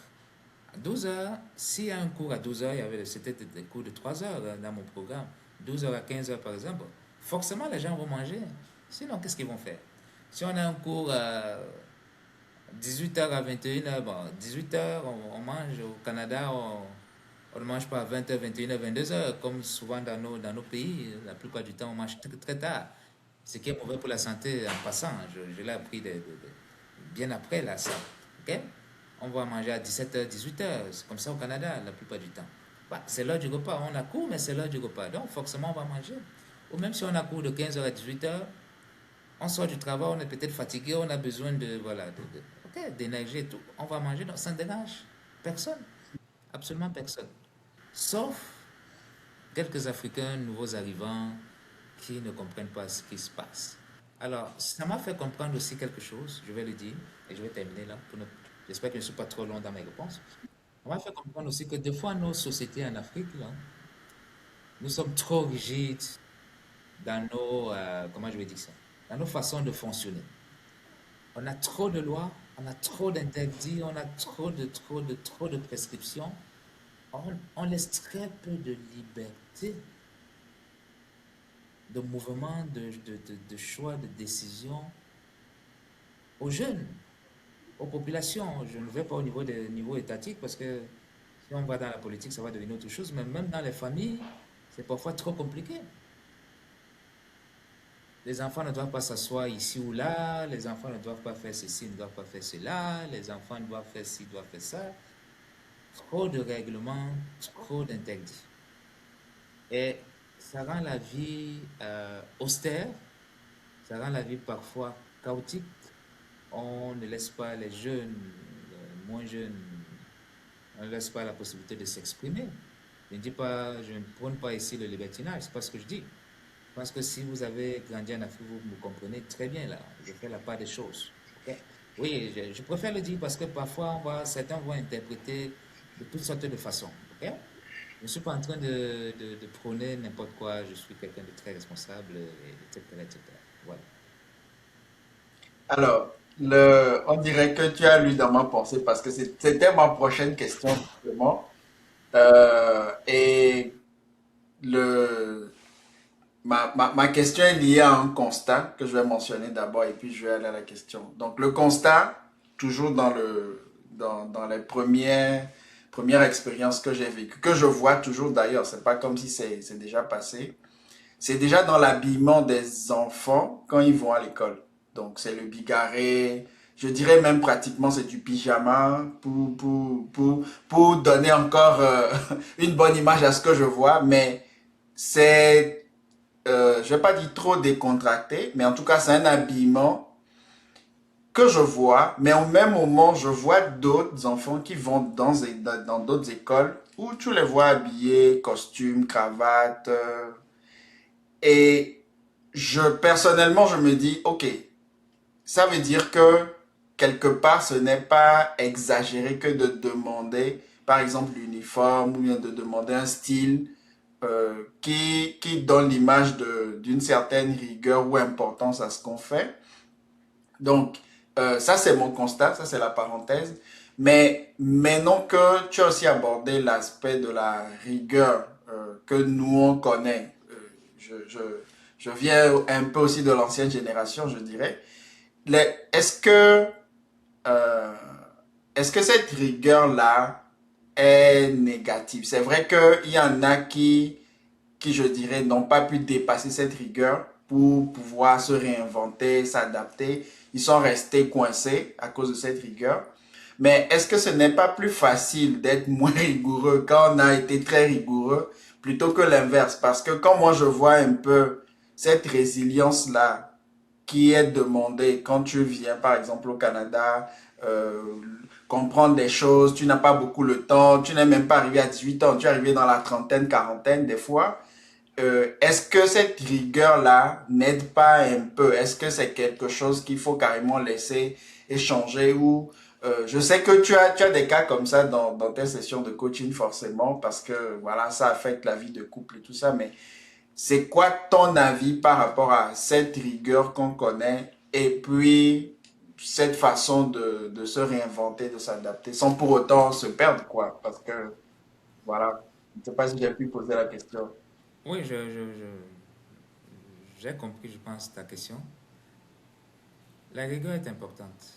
à 12 heures, s'il y a un cours à 12 heures, c'était des cours de 3 heures dans mon programme, 12 heures à 15 heures par exemple, forcément les gens vont manger. Sinon, qu'est-ce qu'ils vont faire? Si on a un cours à 18 heures à 21 heures, bon, 18 heures, on mange au Canada, on ne mange pas à 20 heures, 21 heures, 22 heures, comme souvent dans nos pays. La plupart du temps, on mange très, très tard. Ce qui est mauvais pour la santé en passant. Je l'ai appris bien après là, ça. Ok? On va manger à 17 heures, 18 heures. C'est comme ça au Canada, la plupart du temps. Bah, c'est l'heure du repas. On a cours, mais c'est l'heure du repas. Donc, forcément, on va manger. Ou même si on a cours de 15 heures à 18 heures, on sort du travail, on est peut-être fatigué, on a besoin voilà, ok, d'énergie et tout. On va manger, donc ça ne dérange personne. Absolument personne. Sauf quelques Africains nouveaux arrivants qui ne comprennent pas ce qui se passe. Alors, ça m'a fait comprendre aussi quelque chose, je vais le dire, et je vais terminer là. J'espère que je ne suis pas trop long dans mes réponses. Ça m'a fait comprendre aussi que des fois, nos sociétés en Afrique, là, nous sommes trop rigides dans comment je vais dire ça, dans nos façons de fonctionner. On a trop de lois, on a trop d'interdits, on a trop de prescriptions. On laisse très peu de liberté de mouvement, de choix, de décision aux jeunes, aux populations. Je ne vais pas au niveau étatique parce que si on va dans la politique, ça va devenir autre chose, mais même dans les familles, c'est parfois trop compliqué. Les enfants ne doivent pas s'asseoir ici ou là, les enfants ne doivent pas faire ceci, ne doivent pas faire cela, les enfants doivent faire ci, doivent faire ça. Trop de règlements, trop d'interdits. Et ça rend la vie austère, ça rend la vie parfois chaotique. On ne laisse pas les jeunes, moins jeunes, on ne laisse pas la possibilité de s'exprimer. Je ne prône pas ici le libertinage, c'est pas ce que je dis. Je pense que si vous avez grandi en Afrique, vous me comprenez très bien là. Je fais la part des choses. Ok. Oui, je préfère le dire parce que parfois certains vont interpréter de toutes sortes de façons. Ok. Je ne suis pas en train de prôner n'importe quoi. Je suis quelqu'un de très responsable, etc., etc. Voilà. Alors, on dirait que tu as lu dans ma pensée parce que c'était ma prochaine question, justement. Et le, ma question est liée à un constat que je vais mentionner d'abord et puis je vais aller à la question. Donc, le constat, toujours dans les premières expériences que j'ai vécues, que je vois toujours d'ailleurs, c'est pas comme si c'est déjà passé, c'est déjà dans l'habillement des enfants quand ils vont à l'école. Donc, c'est le bigarré. Je dirais même pratiquement c'est du pyjama pour donner encore une bonne image à ce que je vois. Mais je vais pas dire trop décontracté, mais en tout cas, c'est un habillement que je vois, mais au même moment, je vois d'autres enfants qui vont dans d'autres écoles où tu les vois habillés, costumes, cravates. Et personnellement, je me dis, OK, ça veut dire que quelque part, ce n'est pas exagéré que de demander, par exemple, l'uniforme ou bien de demander un style qui donne l'image d'une certaine rigueur ou importance à ce qu'on fait. Donc, ça, c'est mon constat, ça, c'est la parenthèse. Mais maintenant que tu as aussi abordé l'aspect de la rigueur que nous, on connaît, je viens un peu aussi de l'ancienne génération, je dirais. Est-ce que, euh, est-ce que cette rigueur-là est négative? C'est vrai qu'il y en a qui, je dirais, n'ont pas pu dépasser cette rigueur pour pouvoir se réinventer, s'adapter. Ils sont restés coincés à cause de cette rigueur. Mais est-ce que ce n'est pas plus facile d'être moins rigoureux quand on a été très rigoureux plutôt que l'inverse? Parce que quand moi je vois un peu cette résilience-là qui est demandée quand tu viens par exemple au Canada, euh, comprendre des choses, tu n'as pas beaucoup le temps, tu n'es même pas arrivé à 18 ans, tu es arrivé dans la trentaine, quarantaine des fois. Est-ce que cette rigueur-là n'aide pas un peu? Est-ce que c'est quelque chose qu'il faut carrément laisser échanger ou je sais que tu as des cas comme ça dans tes sessions de coaching forcément parce que voilà, ça affecte la vie de couple et tout ça, mais c'est quoi ton avis par rapport à cette rigueur qu'on connaît et puis cette façon de se réinventer, de s'adapter sans pour autant se perdre, quoi? Parce que voilà, je ne sais pas si j'ai pu poser la question. Oui, j'ai compris, je pense, ta question. La rigueur est importante,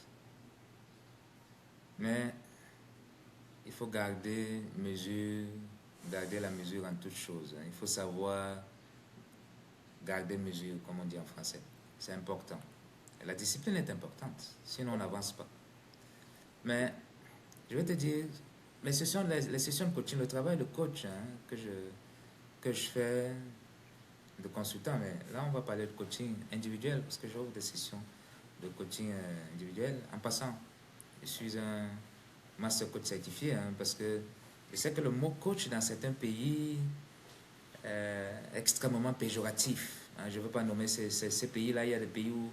mais il faut garder la mesure en toutes choses. Il faut savoir garder mesure, comme on dit en français. C'est important. Et la discipline est importante, sinon on n'avance pas. Mais je vais te dire, les sessions de coaching, le travail de coach que je fais de consultant, mais là on va parler de coaching individuel parce que j'offre des sessions de coaching individuel. En passant, je suis un master coach certifié parce que je sais que le mot coach dans certains pays est extrêmement péjoratif. Je ne veux pas nommer ces pays-là. Il y a des pays où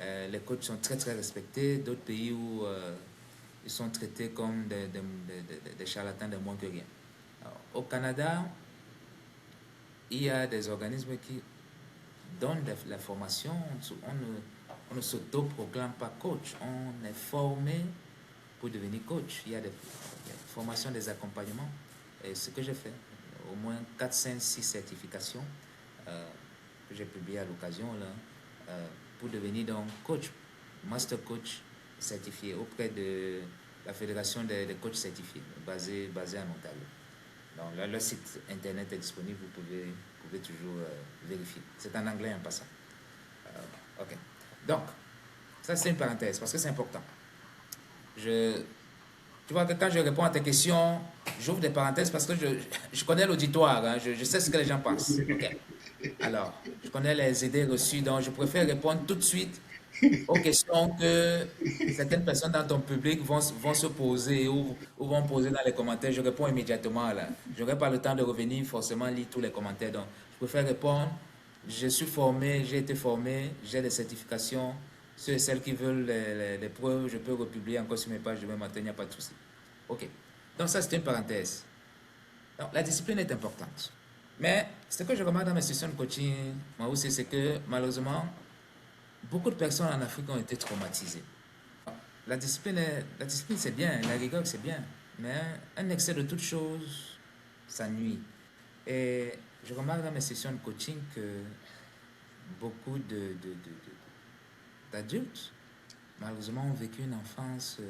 les coachs sont très très respectés, d'autres pays où ils sont traités comme des charlatans de moins que rien. Alors, au Canada, il y a des organismes qui donnent la formation. On ne s'auto-proclame pas coach. On est formé pour devenir coach. Il y a des formations, des accompagnements. Et ce que j'ai fait, au moins 4, 5, 6 certifications que j'ai publiées à l'occasion là, pour devenir donc coach, master coach certifié auprès de la Fédération des coachs certifiés, basée en Ontario. Donc là, le site internet est disponible, vous pouvez toujours vérifier. C'est en anglais en passant. Ok. Donc, ça c'est une parenthèse parce que c'est important. Je, Tu vois que quand je réponds à tes questions, j'ouvre des parenthèses parce que je connais l'auditoire, je sais ce que les gens pensent. Ok. Alors, je connais les idées reçues, donc je préfère répondre tout de suite aux questions que certaines personnes dans ton public vont se poser ou vont poser dans les commentaires. Je réponds immédiatement là. Je n'aurai pas le temps de revenir forcément lire tous les commentaires. Donc, je préfère répondre. Je suis formé, j'ai été formé, j'ai des certifications. Ceux et celles qui veulent les preuves, je peux republier encore sur mes pages demain matin, il n'y a pas de souci. Ok. Donc, ça, c'est une parenthèse. Donc, la discipline est importante. Mais ce que je remarque dans mes sessions de coaching, moi aussi, c'est que malheureusement, beaucoup de personnes en Afrique ont été traumatisées. La discipline c'est bien, la rigueur c'est bien, mais un excès de toute chose, ça nuit. Et je remarque dans mes sessions de coaching que beaucoup d'adultes, malheureusement, ont vécu une enfance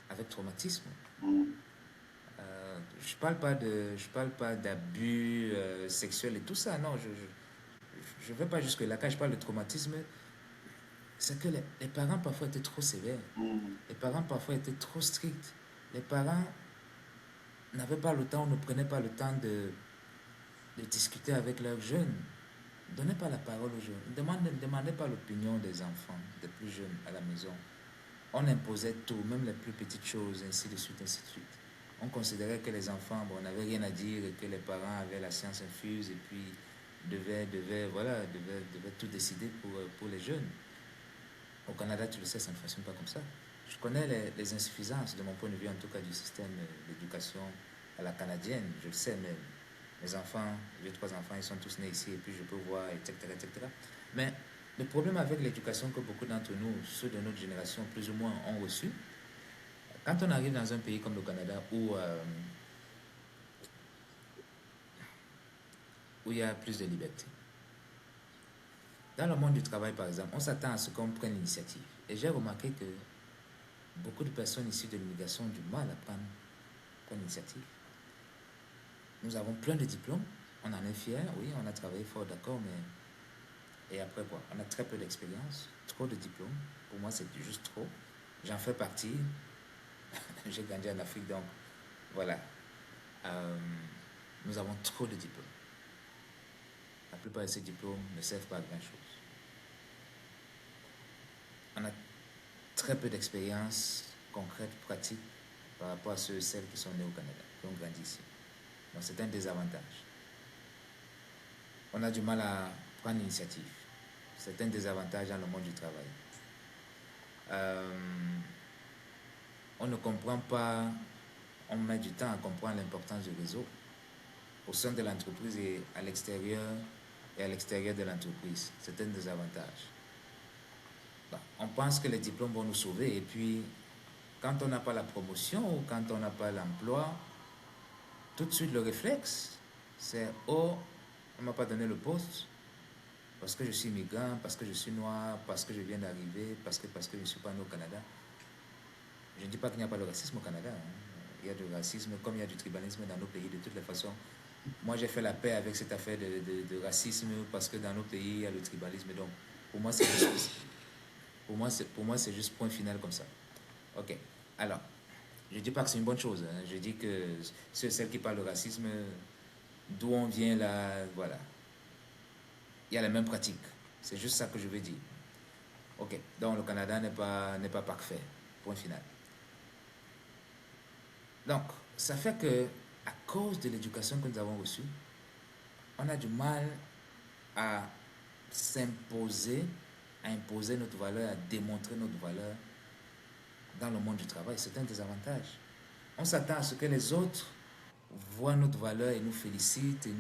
avec traumatisme. Je parle pas d'abus sexuels et tout ça, non, je ne vais pas jusque là. Quand je parle de traumatisme, c'est que les parents parfois étaient trop sévères. Les parents parfois étaient trop stricts. Les parents n'avaient pas le temps, ne prenaient pas le temps de discuter avec leurs jeunes. Donnez pas la parole aux jeunes. Ne demandez pas l'opinion des enfants, des plus jeunes à la maison. On imposait tout, même les plus petites choses, ainsi de suite, ainsi de suite. On considérait que les enfants, bon, n'avaient rien à dire et que les parents avaient la science infuse et puis devaient tout décider pour les jeunes. Au Canada, tu le sais, ça ne fonctionne pas comme ça. Je connais les insuffisances, de mon point de vue, en tout cas, du système d'éducation à la canadienne. Je le sais, mais mes enfants, j'ai 3 enfants, ils sont tous nés ici, et puis je peux voir, etc., etc. Mais le problème avec l'éducation que beaucoup d'entre nous, ceux de notre génération, plus ou moins, ont reçu, quand on arrive dans un pays comme le Canada où il y a plus de liberté, dans le monde du travail, par exemple, on s'attend à ce qu'on prenne l'initiative. Et j'ai remarqué que beaucoup de personnes issues de l'immigration ont du mal à prendre l'initiative. Nous avons plein de diplômes, on en est fiers, oui, on a travaillé fort, d'accord, mais et après quoi? On a très peu d'expérience, trop de diplômes. Pour moi, c'est juste trop. J'en fais partie. J'ai grandi en Afrique, donc voilà. Euh, nous avons trop de diplômes. La plupart de ces diplômes ne servent pas à grand-chose. On a très peu d'expérience concrète, pratique, par rapport à ceux et celles qui sont nés au Canada, qui ont grandi ici. Donc c'est un désavantage. On a du mal à prendre l'initiative. C'est un désavantage dans le monde du travail. Euh, on ne comprend pas, on met du temps à comprendre l'importance du réseau au sein de l'entreprise et à l'extérieur de l'entreprise. C'est un désavantage. Bon, on pense que les diplômes vont nous sauver et puis quand on n'a pas la promotion ou quand on n'a pas l'emploi, tout de suite le réflexe, c'est oh, on ne m'a pas donné le poste parce que je suis migrant, parce que je suis noir, parce que je viens d'arriver, parce que je ne suis pas né au Canada. Je ne dis pas qu'il n'y a pas de racisme au Canada. Il y a du racisme comme il y a du tribalisme dans nos pays de toutes les façons. Moi, j'ai fait la paix avec cette affaire de racisme parce que dans nos pays, il y a le tribalisme. Donc, pour moi, c'est juste, pour moi, c'est juste point final comme ça. Ok. Alors, je ne dis pas que c'est une bonne chose. Hein. Je dis que ceux et celles qui parlent de racisme, d'où on vient là, voilà. Il y a les mêmes pratiques. C'est juste ça que je veux dire. Ok. Donc, le Canada n'est pas parfait. Point final. Donc, ça fait que, à cause de l'éducation que nous avons reçue, on a du mal à s'imposer, à imposer notre valeur, à démontrer notre valeur dans le monde du travail. C'est un désavantage. On s'attend à ce que les autres voient notre valeur et nous félicitent et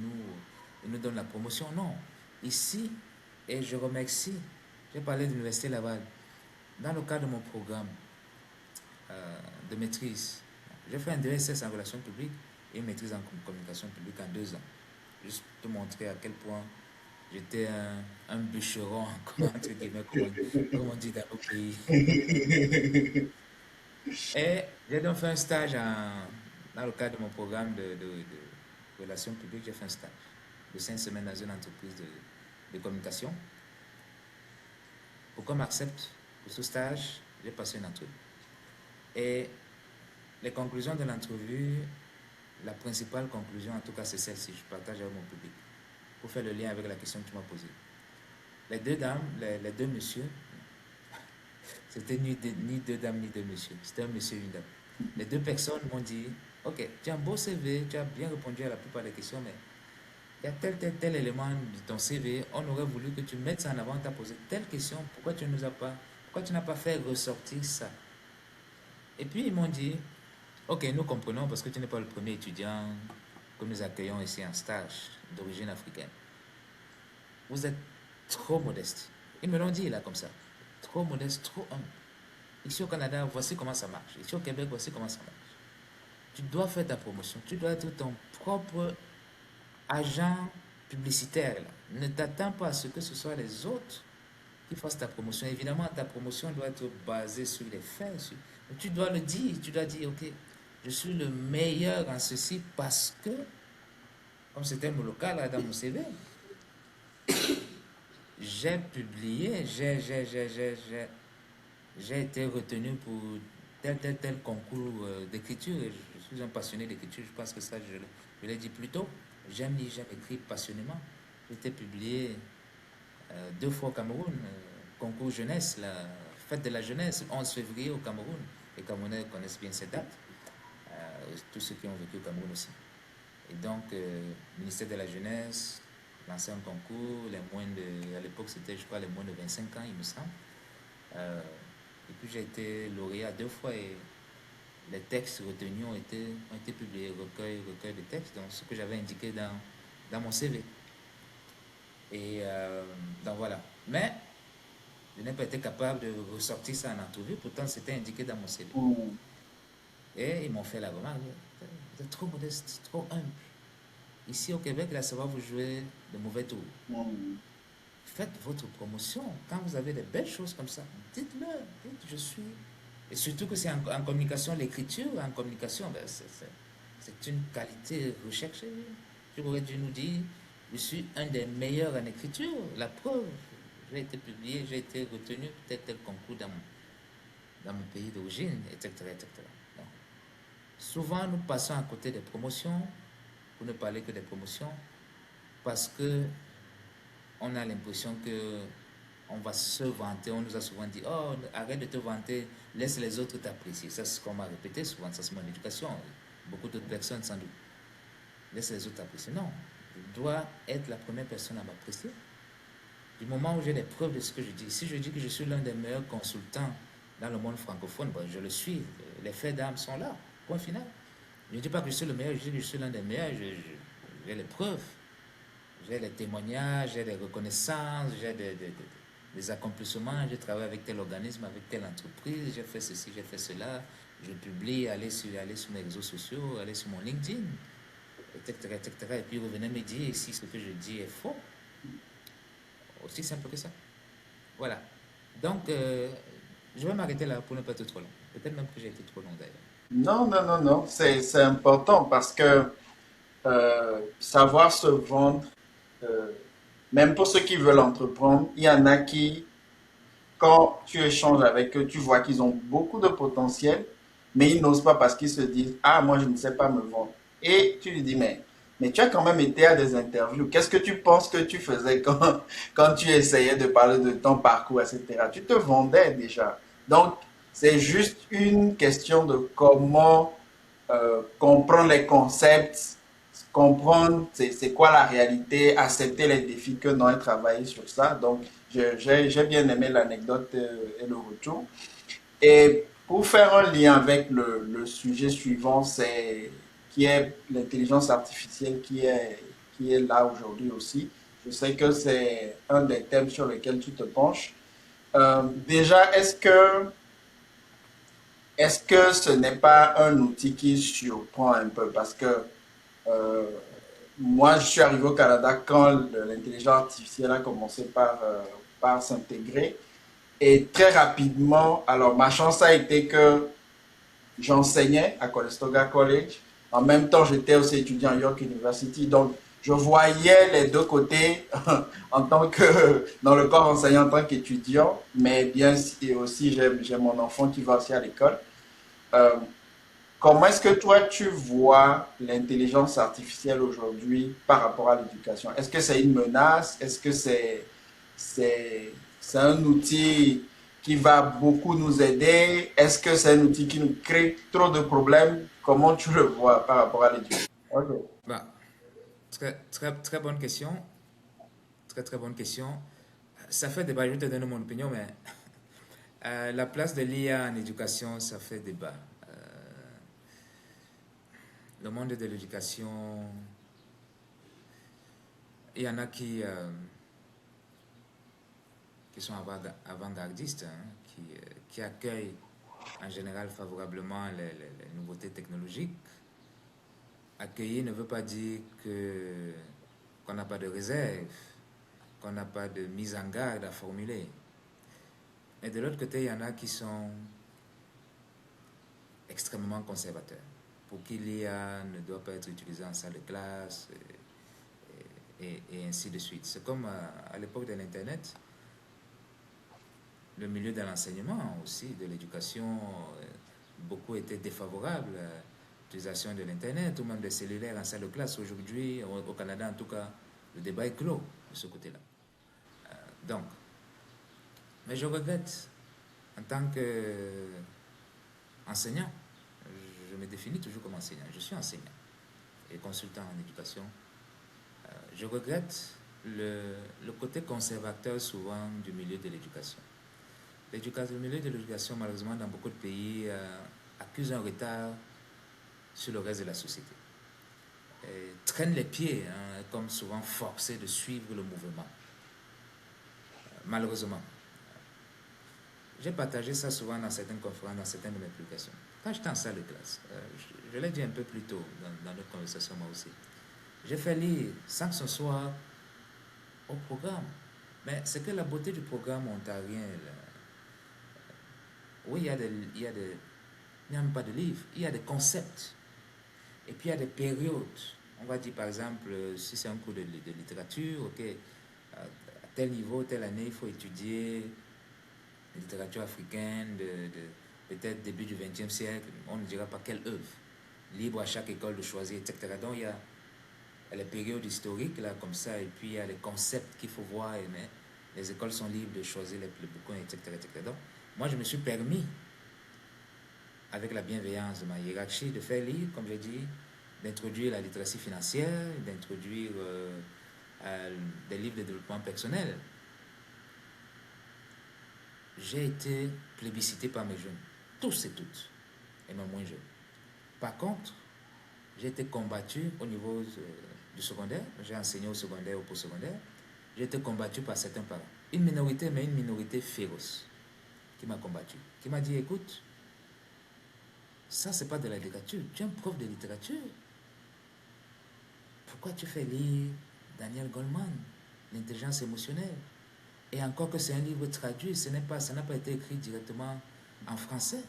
nous donnent la promotion. Non. Ici, et je remercie, j'ai parlé de l'Université Laval. Dans le cadre de mon programme de maîtrise, j'ai fait un DSS en relations publiques et une maîtrise en communication publique en 2 ans. Juste pour te montrer à quel point j'étais un bûcheron, entre guillemets, comme on dit dans nos pays. Et j'ai donc fait un stage dans le cadre de mon programme de relations publiques. J'ai fait un stage de 5 semaines dans une entreprise de communication. Pour qu'on m'accepte pour ce stage, j'ai passé une entrevue. Et les conclusions de l'entrevue, la principale conclusion, en tout cas, c'est celle-ci. Je partage avec mon public pour faire le lien avec la question que tu m'as posée. Les 2 dames, les 2 messieurs, c'était ni 2 dames ni 2 messieurs, c'était un monsieur et une dame. Les 2 personnes m'ont dit, ok, tu as un beau CV, tu as bien répondu à la plupart des questions, mais il y a tel élément de ton CV, on aurait voulu que tu mettes ça en avant, tu as posé telle question, pourquoi tu n'as pas fait ressortir ça? Et puis ils m'ont dit, ok, nous comprenons parce que tu n'es pas le premier étudiant que nous accueillons ici en stage d'origine africaine. Vous êtes trop modeste. Ils me l'ont dit là comme ça. Trop modeste, trop humble. Ici au Canada, voici comment ça marche. Ici au Québec, voici comment ça marche. Tu dois faire ta promotion. Tu dois être ton propre agent publicitaire. Là. Ne t'attends pas à ce que ce soit les autres qui fassent ta promotion. Évidemment, ta promotion doit être basée sur les faits. Tu dois le dire. Tu dois dire, ok, je suis le meilleur en ceci parce que, comme c'était mon local là, dans mon CV, j'ai publié, j'ai été retenu pour tel concours d'écriture. Je suis un passionné d'écriture, je pense que ça, je l'ai dit plus tôt. J'aime lire, j'aime écrire passionnément. J'ai été publié 2 fois au Cameroun, concours jeunesse, la fête de la jeunesse, 11 février au Cameroun. Les Camerounais connaissent bien cette date, tous ceux qui ont vécu au Cameroun aussi. Et donc, ministère de la Jeunesse, lancé un concours, à l'époque c'était, je crois, les moins de 25 ans, il me semble. Et puis j'ai été lauréat 2 fois et les textes retenus ont été publiés, recueil de textes, donc ce que j'avais indiqué dans mon CV. Et donc voilà. Mais je n'ai pas été capable de ressortir ça en entrevue, pourtant c'était indiqué dans mon CV. Mm. Et ils m'ont fait la remarque, vous êtes trop modeste, trop humble. Ici au Québec, là, ça va vous jouer de mauvais tours. Mm. Faites votre promotion. Quand vous avez des belles choses comme ça, dites-le. Dites, je suis. Et surtout que c'est en communication, l'écriture, en communication, ben, c'est une qualité recherchée. Je pourrais dû nous dire, je suis un des meilleurs en écriture. La preuve, j'ai été publié, j'ai été retenu peut-être tel concours dans mon pays d'origine, etc., etc. Donc, souvent, nous passons à côté des promotions, pour ne parler que des promotions, parce que on a l'impression que on va se vanter. On nous a souvent dit, oh, arrête de te vanter, laisse les autres t'apprécier. Ça, c'est ce qu'on m'a répété souvent, ça c'est mon éducation. Beaucoup d'autres personnes sans doute. Laisse les autres t'apprécier. Non, je dois être la première personne à m'apprécier. Du moment où j'ai des preuves de ce que je dis. Si je dis que je suis l'un des meilleurs consultants dans le monde francophone, ben, je le suis. Les faits d'âme sont là. Point final. Je ne dis pas que je suis le meilleur, je dis que je suis l'un des meilleurs. J'ai les preuves. J'ai les témoignages, j'ai des reconnaissances, j'ai des accomplissements. J'ai travaillé avec tel organisme, avec telle entreprise, j'ai fait ceci, j'ai fait cela. Je publie, aller sur mes réseaux sociaux, aller sur mon LinkedIn, etc., etc. Et puis revenez me dire si ce que je dis est faux. Aussi simple que ça. Voilà. Donc, je vais m'arrêter là pour ne pas être trop long. Peut-être même que j'ai été trop long d'ailleurs. Non, non, non, non, c'est important parce que savoir se vendre, euh, même pour ceux qui veulent entreprendre, il y en a qui, quand tu échanges avec eux, tu vois qu'ils ont beaucoup de potentiel, mais ils n'osent pas parce qu'ils se disent, ah, moi, je ne sais pas me vendre. Et tu lui dis, mais tu as quand même été à des interviews. Qu'est-ce que tu penses que tu faisais quand tu essayais de parler de ton parcours, etc. Tu te vendais déjà. Donc, c'est juste une question de comment comprendre les concepts, comprendre c'est quoi la réalité, accepter les défis que nous avons travaillé sur ça. Donc, j'ai bien aimé l'anecdote et le retour. Et pour faire un lien avec le sujet suivant, c'est qui est l'intelligence artificielle qui est là aujourd'hui aussi. Je sais que c'est un des thèmes sur lesquels tu te penches. Déjà, est-ce que ce n'est pas un outil qui surprend un peu? Parce que euh, moi, je suis arrivé au Canada quand l'intelligence artificielle a commencé par s'intégrer. Et très rapidement, alors ma chance a été que j'enseignais à Conestoga College. En même temps, j'étais aussi étudiant à York University. Donc, je voyais les deux côtés en tant que, dans le corps enseignant en tant qu'étudiant, mais bien et aussi j'ai mon enfant qui va aussi à l'école. Euh, Comment est-ce que toi, tu vois l'intelligence artificielle aujourd'hui par rapport à l'éducation? Est-ce que c'est une menace? Est-ce que c'est un outil qui va beaucoup nous aider? Est-ce que c'est un outil qui nous crée trop de problèmes? Comment tu le vois par rapport à l'éducation? Ok. Bah, très bonne question. Très, très bonne question. Ça fait débat, je vais te donner mon opinion, mais la place de l'IA en éducation, ça fait débat. Le monde de l'éducation, il y en a qui sont avant-gardistes, hein, qui accueillent en général favorablement les nouveautés technologiques. Accueillir ne veut pas dire qu'on n'a pas de réserve, qu'on n'a pas de mise en garde à formuler. Et de l'autre côté, il y en a qui sont extrêmement conservateurs, pour qui l'IA ne doit pas être utilisée en salle de classe, et ainsi de suite. C'est comme à l'époque de l'Internet, le milieu de l'enseignement aussi, de l'éducation, beaucoup étaient défavorables à l'utilisation de l'Internet ou même des cellulaires en salle de classe. Aujourd'hui, au Canada en tout cas, le débat est clos de ce côté-là. Donc, mais je regrette, en tant qu'enseignant, je me définis toujours comme enseignant. Je suis enseignant et consultant en éducation. Je regrette le côté conservateur souvent du milieu de l'éducation. Le milieu de l'éducation, malheureusement, dans beaucoup de pays, accuse un retard sur le reste de la société. Et traîne les pieds, hein, comme souvent forcé de suivre le mouvement. Malheureusement. J'ai partagé ça souvent dans certaines conférences, dans certaines de mes publications. Quand j'étais en salle de classe, je l'ai dit un peu plus tôt dans notre conversation moi aussi, j'ai fait lire sans que ce soit au programme. Mais c'est que la beauté du programme ontarien, là, oui, il n'y a même pas de livres, il y a des concepts. Et puis il y a des périodes. On va dire par exemple, si c'est un cours de littérature, ok, à tel niveau, telle année, il faut étudier la littérature africaine peut-être début du XXe siècle, on ne dira pas quelle œuvre. Libre à chaque école de choisir, etc. Donc il y a les périodes historiques, là, comme ça, et puis il y a les concepts qu'il faut voir, mais les écoles sont libres de choisir les bouquins, etc., etc. Donc, moi, je me suis permis, avec la bienveillance de ma hiérarchie, de faire lire, comme j'ai dit, d'introduire la littératie financière, d'introduire des livres de développement personnel. J'ai été plébiscité par mes jeunes, tous et toutes, et même moins jeunes. Par contre, j'ai été combattu au niveau du secondaire, j'ai enseigné au secondaire, au postsecondaire, j'ai été combattu par certains parents. Une minorité, mais une minorité féroce, qui m'a combattu, qui m'a dit, écoute, ça c'est pas de la littérature, tu es un prof de littérature. Pourquoi tu fais lire Daniel Goleman, l'intelligence émotionnelle? Et encore que c'est un livre traduit, ça n'a pas été écrit directement en français.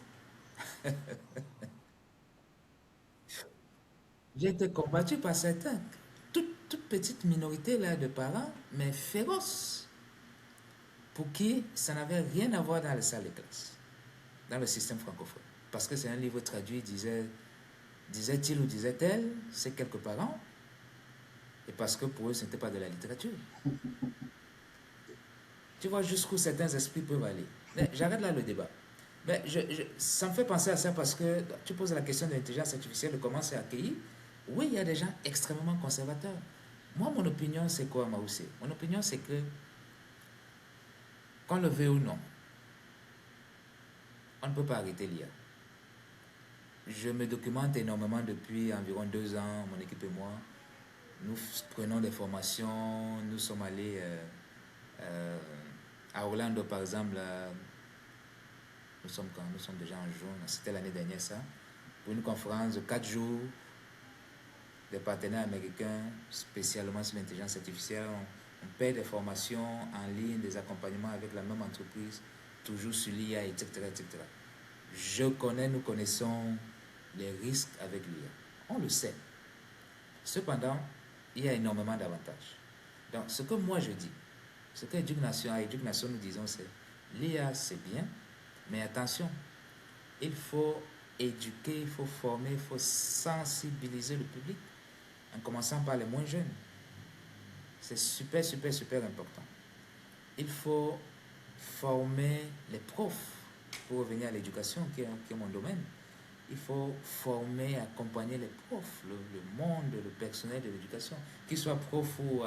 J'ai été combattu par certains, toute petite minorité là, de parents, mais féroces, pour qui ça n'avait rien à voir dans les salles de classe, dans le système francophone. Parce que c'est un livre traduit, disait-il ou disait-elle, c'est quelques parents, et parce que pour eux, ce n'était pas de la littérature. Tu vois jusqu'où certains esprits peuvent aller. Mais j'arrête là le débat. Mais ça me fait penser à ça parce que tu poses la question de l'intelligence artificielle, de comment c'est accueilli. Oui, il y a des gens extrêmement conservateurs. Moi, mon opinion, c'est quoi, Maoussé? Mon opinion, c'est que, qu'on le veut ou non, on ne peut pas arrêter l'IA. Je me documente énormément depuis environ 2 ans, mon équipe et moi. Nous prenons des formations, nous sommes allés à Orlando, par exemple, nous sommes déjà en juin, c'était l'année dernière ça, pour une conférence de 4 jours, des partenaires américains, spécialement sur l'intelligence artificielle. On paie des formations en ligne, des accompagnements avec la même entreprise, toujours sur l'IA, etc., etc. Nous connaissons les risques avec l'IA. On le sait. Cependant, il y a énormément d'avantages. Donc, ce que moi je dis, ce que Éducation nous disons, c'est l'IA, c'est bien, mais attention, il faut éduquer, il faut former, il faut sensibiliser le public, en commençant par les moins jeunes. C'est super, super, super important. Il faut former les profs, pour revenir à l'éducation, qui est mon domaine. Il faut former, accompagner les profs, le monde, le personnel de l'éducation, qu'ils soient profs ou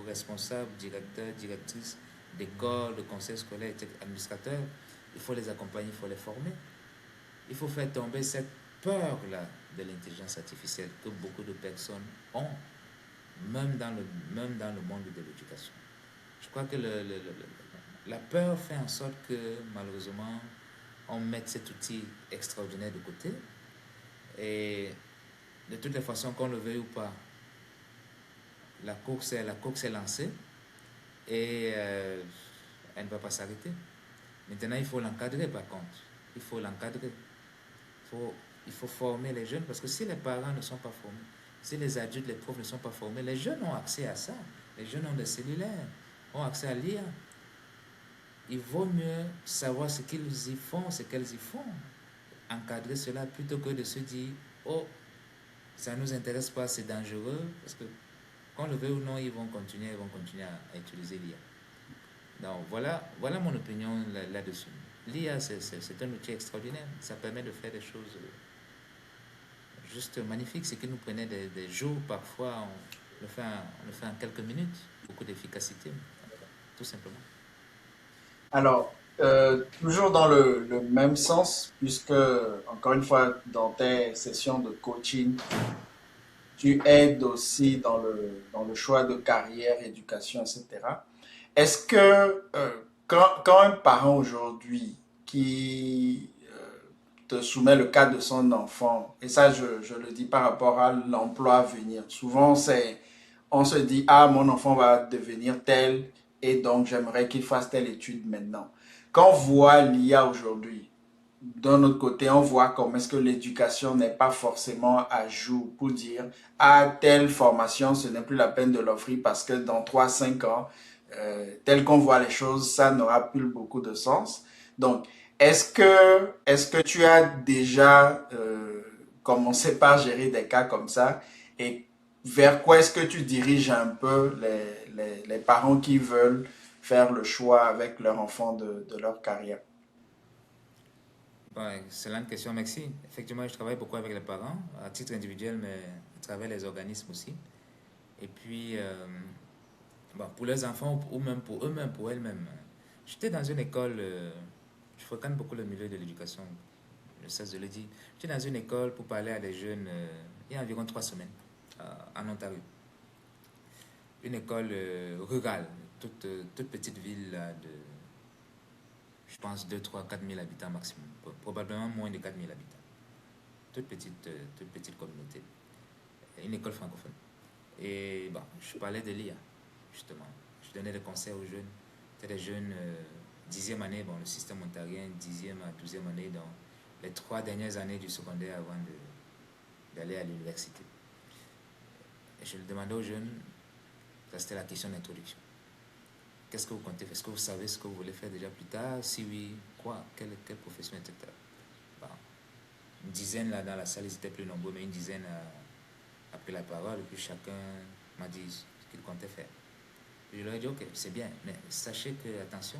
responsables, directeurs, directrices d'école, de conseils scolaires, administrateurs. Il faut les accompagner, il faut les former. Il faut faire tomber cette peur-là de l'intelligence artificielle que beaucoup de personnes ont, même dans le monde de l'éducation. Je crois que la peur fait en sorte que, malheureusement, on mette cet outil extraordinaire de côté. Et de toutes les façons, qu'on le veuille ou pas, la course est lancée et elle ne va pas s'arrêter. Maintenant, il faut l'encadrer par contre. Il faut l'encadrer. Il faut former les jeunes parce que si les parents ne sont pas formés, si les adultes, les profs ne sont pas formés, les jeunes ont accès à ça. Les jeunes ont des cellulaires, ont accès à lire. Il vaut mieux savoir ce qu'ils y font, ce qu'elles y font. Encadrer cela plutôt que de se dire, oh, ça ne nous intéresse pas, c'est dangereux, parce que qu'on le veut ou non, ils vont continuer à utiliser l'IA. Donc, voilà mon opinion là-dessus. L'IA, c'est un outil extraordinaire. Ça permet de faire des choses juste magnifiques. Ce qui nous prenait des jours, parfois, on le fait en quelques minutes. Beaucoup d'efficacité, tout simplement. Alors, toujours dans le même sens, puisque, encore une fois, dans tes sessions de coaching, tu aides aussi dans le choix de carrière, éducation, etc. Est-ce que quand un parent aujourd'hui qui te soumet le cas de son enfant, et ça je le dis par rapport à l'emploi à venir, souvent on se dit, ah, mon enfant va devenir tel, et donc j'aimerais qu'il fasse telle étude maintenant. Quand on voit l'IA aujourd'hui, d'un autre côté, on voit comment est-ce que l'éducation n'est pas forcément à jour pour dire, ah, telle formation, ce n'est plus la peine de l'offrir parce que dans 3 5 ans, tel qu'on voit les choses, ça n'aura plus beaucoup de sens. Donc, est-ce que tu as déjà commencé par gérer des cas comme ça et vers quoi est-ce que tu diriges un peu les parents qui veulent faire le choix avec leur enfant de leur carrière? Bon, excellente question, merci. Effectivement, je travaille beaucoup avec les parents, à titre individuel, mais à travers les organismes aussi. Et puis, bon, pour leurs enfants ou même pour eux-mêmes, pour elles-mêmes. J'étais dans une école, je fréquente beaucoup le milieu de l'éducation, je cesse de le dire. J'étais dans une école pour parler à des jeunes il y a environ 3 semaines en Ontario. Une école rurale, toute petite ville là, de, je pense, 2 3 4 000 habitants maximum. Probablement moins de 4 000 habitants. Toute petite communauté. Une école francophone. Et bon, je parlais de l'IA, justement. Je donnais des conseils aux jeunes. C'était des jeunes 10e année, bon, le système ontarien, 10e à 12e année, dans les 3 dernières années du secondaire avant d'aller à l'université. Et je le demandais aux jeunes, ça c'était la question d'introduction. Qu'est-ce que vous comptez faire? Est-ce que vous savez ce que vous voulez faire déjà plus tard? Si oui, quoi? Quelle profession, etc. Bon, une dizaine là dans la salle, ils étaient plus nombreux, mais une dizaine a pris la parole et puis chacun m'a dit ce qu'il comptait faire. Je leur ai dit, ok, c'est bien, mais sachez que, attention,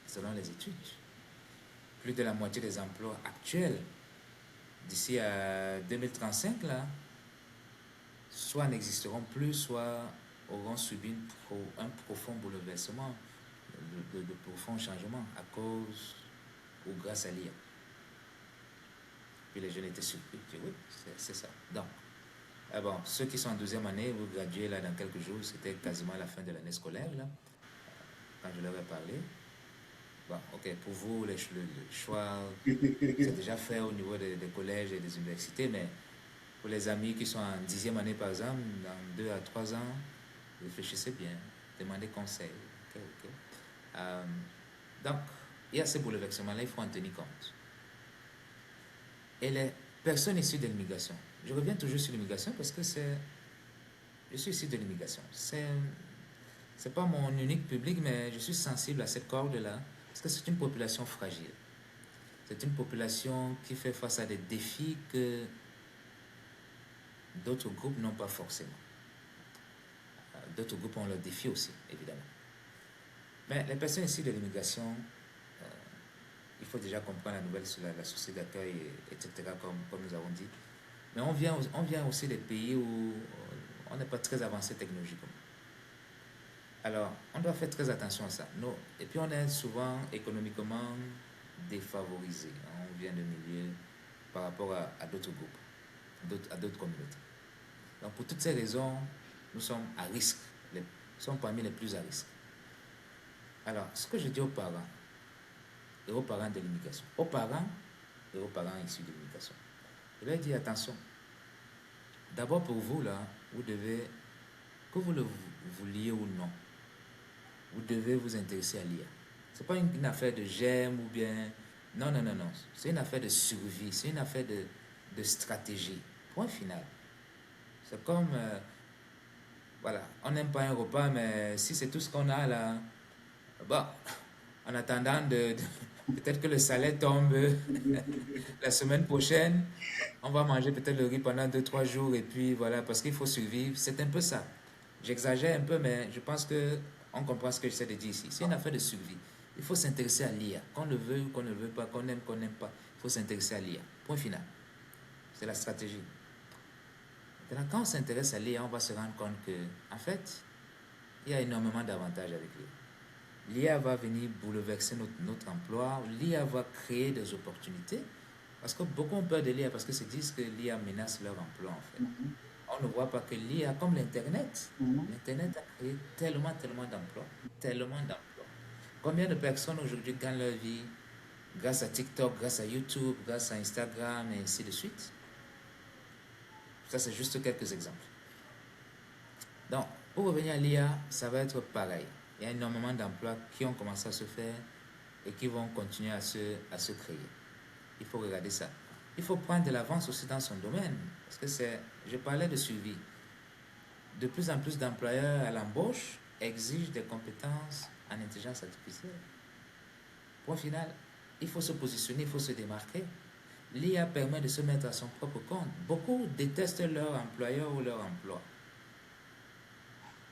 selon les études, plus de la moitié des emplois actuels d'ici à 2035, là, soit n'existeront plus, soit auront subi un profond bouleversement, de profonds changements à cause ou grâce à l'IA. Puis les jeunes étaient surpris. Je dis, oui, c'est ça. Donc, ah bon, ceux qui sont en 12e année, vous graduez là dans quelques jours, c'était quasiment la fin de l'année scolaire, là, quand je leur ai parlé. Bon, ok, pour vous, le choix, c'est déjà fait au niveau des collèges et des universités, mais pour les amis qui sont en 10e année, par exemple, dans 2 à 3 ans, réfléchissez bien, demandez conseil. Ok, ok. Euh, donc, il y a ces bouleversements-là, il faut en tenir compte. Et les personnes issues de l'immigration, je reviens toujours sur l'immigration parce que je suis issu de l'immigration. C'est pas mon unique public, mais je suis sensible à cette corde-là parce que c'est une population fragile. C'est une population qui fait face à des défis que d'autres groupes n'ont pas forcément. D'autres groupes ont leurs défis aussi, évidemment. Mais les personnes issues de l'immigration, il faut déjà comprendre la nouvelle sur la société d'accueil, etc., comme nous avons dit. Mais on vient aussi des pays où on n'est pas très avancé technologiquement. Alors, on doit faire très attention à ça. Et puis, on est souvent économiquement défavorisé. On vient de milieux par rapport à d'autres groupes, à d'autres communautés. Donc, pour toutes ces raisons, nous sommes à risque. Nous sommes parmi les plus à risque. Alors, ce que je dis aux parents, et aux parents de l'immigration, aux parents et aux parents issus de l'immigration, je leur dis attention. D'abord, pour vous, là, vous devez, que vous le vouliez ou non, vous devez vous intéresser à l'IA. Ce n'est pas une affaire de j'aime ou bien. Non, non, non, non. C'est une affaire de survie, c'est une affaire de stratégie. Point final. C'est comme, voilà, on n'aime pas un repas, mais si c'est tout ce qu'on a là, bon, en attendant peut-être que le salaire tombe la semaine prochaine, on va manger peut-être le riz pendant 2 3 jours et puis voilà, parce qu'il faut survivre. C'est un peu ça. J'exagère un peu, mais je pense que On comprend ce que j'essaie de dire ici. C'est une affaire de survie. Il faut s'intéresser à l'IA. Qu'on le veuille ou qu'on ne le veuille pas, qu'on n'aime pas, il faut s'intéresser à l'IA. Point final. C'est la stratégie. Maintenant, quand on s'intéresse à l'IA, on va se rendre compte que, en fait, il y a énormément d'avantages avec l'IA. L'IA va venir bouleverser notre emploi. L'IA va créer des opportunités. Parce que beaucoup ont peur de l'IA parce que se disent que l'IA menace leur emploi, en fait. Mhm. On ne voit pas que l'IA, comme l'Internet, Mhm. l'Internet a créé tellement, tellement d'emplois. Tellement d'emplois. Combien de personnes aujourd'hui gagnent leur vie grâce à TikTok, grâce à YouTube, grâce à Instagram et ainsi de suite? Ça, c'est juste quelques exemples. Donc, pour revenir à l'IA, ça va être pareil. Il y a énormément d'emplois qui ont commencé à se faire et qui vont continuer à se créer. Il faut regarder ça. Il faut prendre de l'avance aussi dans son domaine. Parce que je parlais de suivi. De plus en plus d'employeurs à l'embauche exigent des compétences en intelligence artificielle. Point final, il faut se positionner, il faut se démarquer. L'IA permet de se mettre à son propre compte. Beaucoup détestent leur employeur ou leur emploi.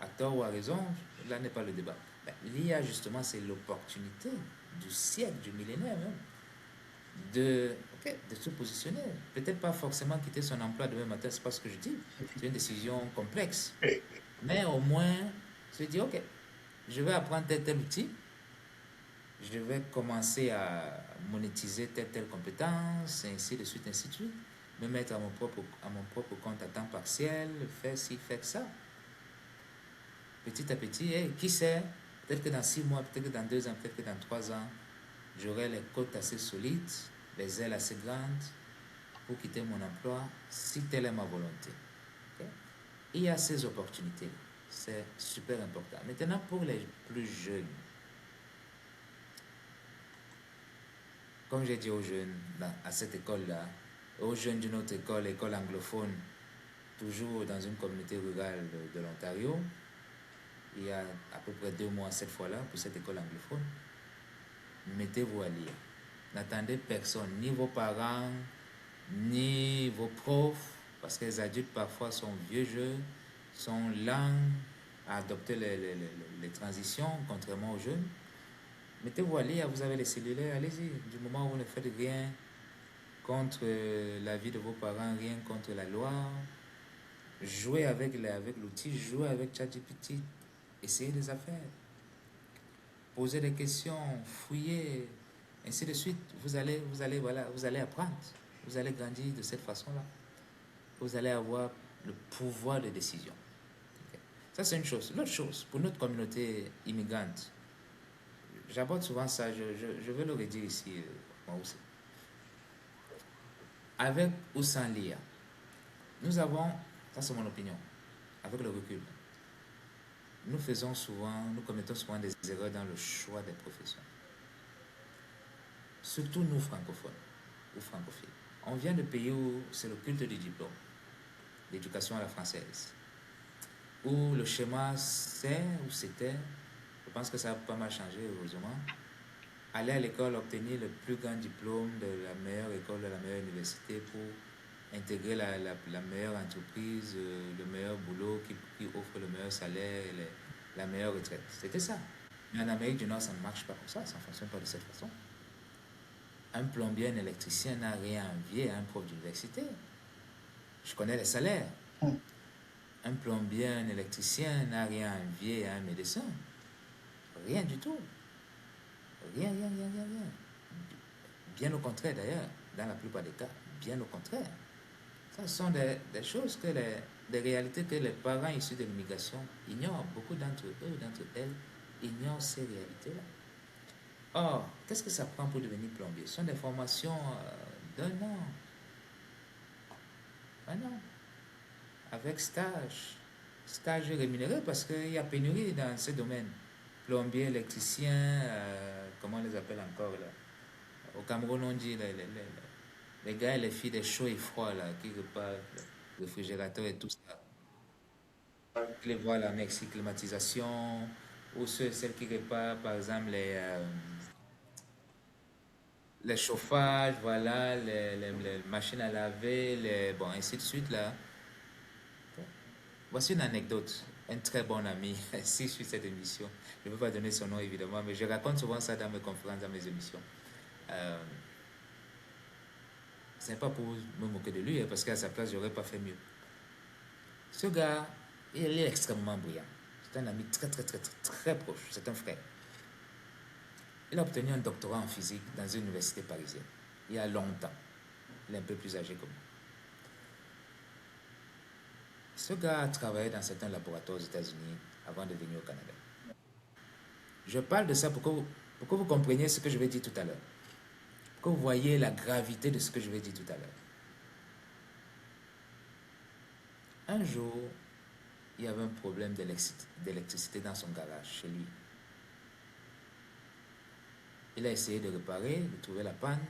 À tort ou à raison, là n'est pas le débat. L'IA, justement, c'est l'opportunité du siècle, du millénaire même, de se positionner. Peut-être pas forcément quitter son emploi demain matin, c'est pas ce que je dis. C'est une décision complexe. Mais au moins, se dire, ok, je vais apprendre tel outil, je vais commencer à monétiser telle compétence, et ainsi de suite, ainsi de suite. Me mettre à mon propre compte à temps partiel, faire ci, faire ça. Petit à petit, et qui sait, peut-être que dans 6 mois, peut-être que dans 2 ans, peut-être que dans 3 ans, j'aurai les côtes assez solides, les ailes assez grandes pour quitter mon emploi si telle est ma volonté. Okay? Il y a ces opportunités. C'est super important. Maintenant, pour les plus jeunes, comme j'ai dit aux jeunes à cette école-là, aux jeunes d'une autre école, école anglophone, toujours dans une communauté rurale de l'Ontario, il y a à peu près 2 mois cette fois-là, pour cette école anglophone, mettez-vous à lire. N'attendez personne, ni vos parents, ni vos profs, parce que les adultes parfois sont vieux jeux, sont lents à adopter les transitions, contrairement aux jeunes. Mettez-vous à lire, vous avez les cellulaires, allez-y. Du moment où vous ne faites rien contre la vie de vos parents, rien contre la loi, jouez avec l'outil, jouez avec ChatGPT, essayez des affaires, posez des questions, fouillez, ainsi de suite. Vous allez apprendre, vous allez grandir de cette façon-là. Vous allez avoir le pouvoir de décision. Okay. Ça, c'est une chose. L'autre chose, pour notre communauté immigrante, j'aborde souvent ça, je veux le redire ici, moi aussi. Avec ou sans l'IA, nous avons, ça c'est mon opinion, avec le recul, nous commettons souvent des erreurs dans le choix des professions. Surtout nous francophones ou francophiles. On vient de pays où c'est le culte du diplôme, l'éducation à la française, où le schéma c'est ou c'était, je pense que ça a pas mal changé heureusement, aller à l'école, obtenir le plus grand diplôme de la meilleure école, de la meilleure université pour intégrer la meilleure entreprise, le meilleur boulot qui offre le meilleur salaire, la meilleure retraite. C'était ça. Mais en Amérique du Nord, ça ne marche pas comme ça ne fonctionne pas de cette façon. Un plombier, un électricien n'a rien à envier à un prof d'université. Je connais les salaires. Un plombier, un électricien n'a rien à envier à un médecin. Rien du tout. Rien. Bien au contraire d'ailleurs, dans la plupart des cas, bien au contraire. Ce sont des choses, des réalités que les parents issus de l'immigration ignorent. Beaucoup d'entre eux, d'entre elles, ignorent ces réalités-là. Or, qu'est-ce que ça prend pour devenir plombier? Ce sont des formations d'un an. Un an. Avec stage rémunéré parce qu'il y a pénurie dans ces domaines. Plombier, électricien, comment on les appelle encore là? Au Cameroun, on dit les gars et les filles des chauds et froids là, qui réparent le réfrigérateur et tout ça. Qui les voient la Mexique climatisation, ou celles qui réparent par exemple les chauffages, voilà, les machines à laver, bon, ainsi de suite là. Voici une anecdote. un très bon ami, si sur cette émission. Je ne peux pas donner son nom évidemment, mais je raconte souvent ça dans mes conférences, dans mes émissions. Euh, Ce n'est pas pour me moquer de lui, hein, parce qu'à sa place, j'aurais pas fait mieux. Ce gars, il est extrêmement brillant. C'est un ami très, très, très, très, très proche. C'est un frère. Il a obtenu un doctorat en physique dans une université parisienne, il y a longtemps. Il est un peu plus âgé que moi. Ce gars a travaillé dans certains laboratoires aux États-Unis avant de venir au Canada. Je parle de ça pour que vous compreniez ce que je vais dire tout à l'heure. Pour que vous voyez la gravité de ce que je vais dire tout à l'heure. Un jour, il y avait un problème d'électricité dans son garage, chez lui. Il a essayé de réparer, de trouver la panne.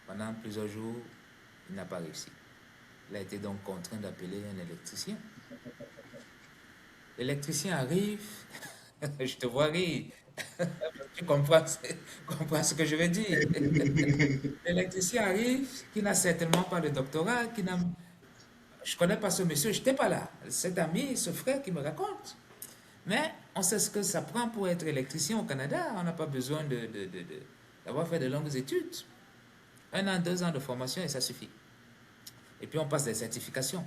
Pendant plusieurs jours, il n'a pas réussi. Il a été donc contraint d'appeler un électricien. L'électricien arrive, je te vois rire. Tu comprends ce que je veux dire. L'électricien arrive, qui n'a certainement pas de doctorat, qui n'a... Je ne connais pas ce monsieur, je n'étais pas là. Cet ami, ce frère qui me raconte. Mais on sait ce que ça prend pour être électricien au Canada. On n'a pas besoin d'avoir fait de longues études. 1 an, 2 ans de formation et ça suffit. Et puis on passe des certifications.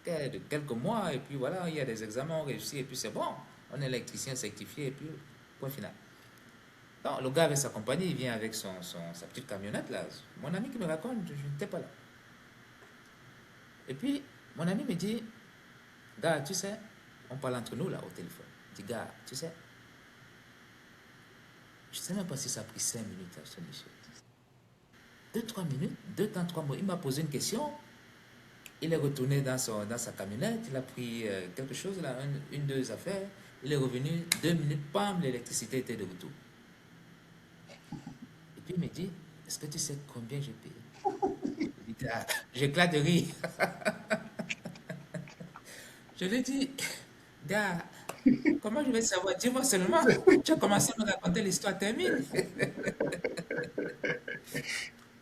De quelques mois, et puis voilà, il y a des examens, on réussit, et puis c'est bon. On est électricien certifié, et puis point final. Donc, le gars avec sa compagnie, il vient avec sa petite camionnette là. Mon ami qui me raconte, je n'étais pas là. Et puis, mon ami me dit, gars, tu sais, on parle entre nous là au téléphone. Il dit, gars, tu sais, je ne sais même pas si ça a pris 5 minutes à ce monsieur. 2-3 minutes, 2 temps, 3 mots. Il m'a posé une question. Il est retourné dans sa camionnette, il a pris quelque chose là, deux affaires. Il est revenu, 2 minutes, pam, l'électricité était de retour. Et puis il me dit, est-ce que tu sais combien j'ai payé? Ah, j'éclate de rire. Je lui dis, gars, comment je vais savoir? Dis-moi seulement. Tu as commencé à me raconter l'histoire, termine.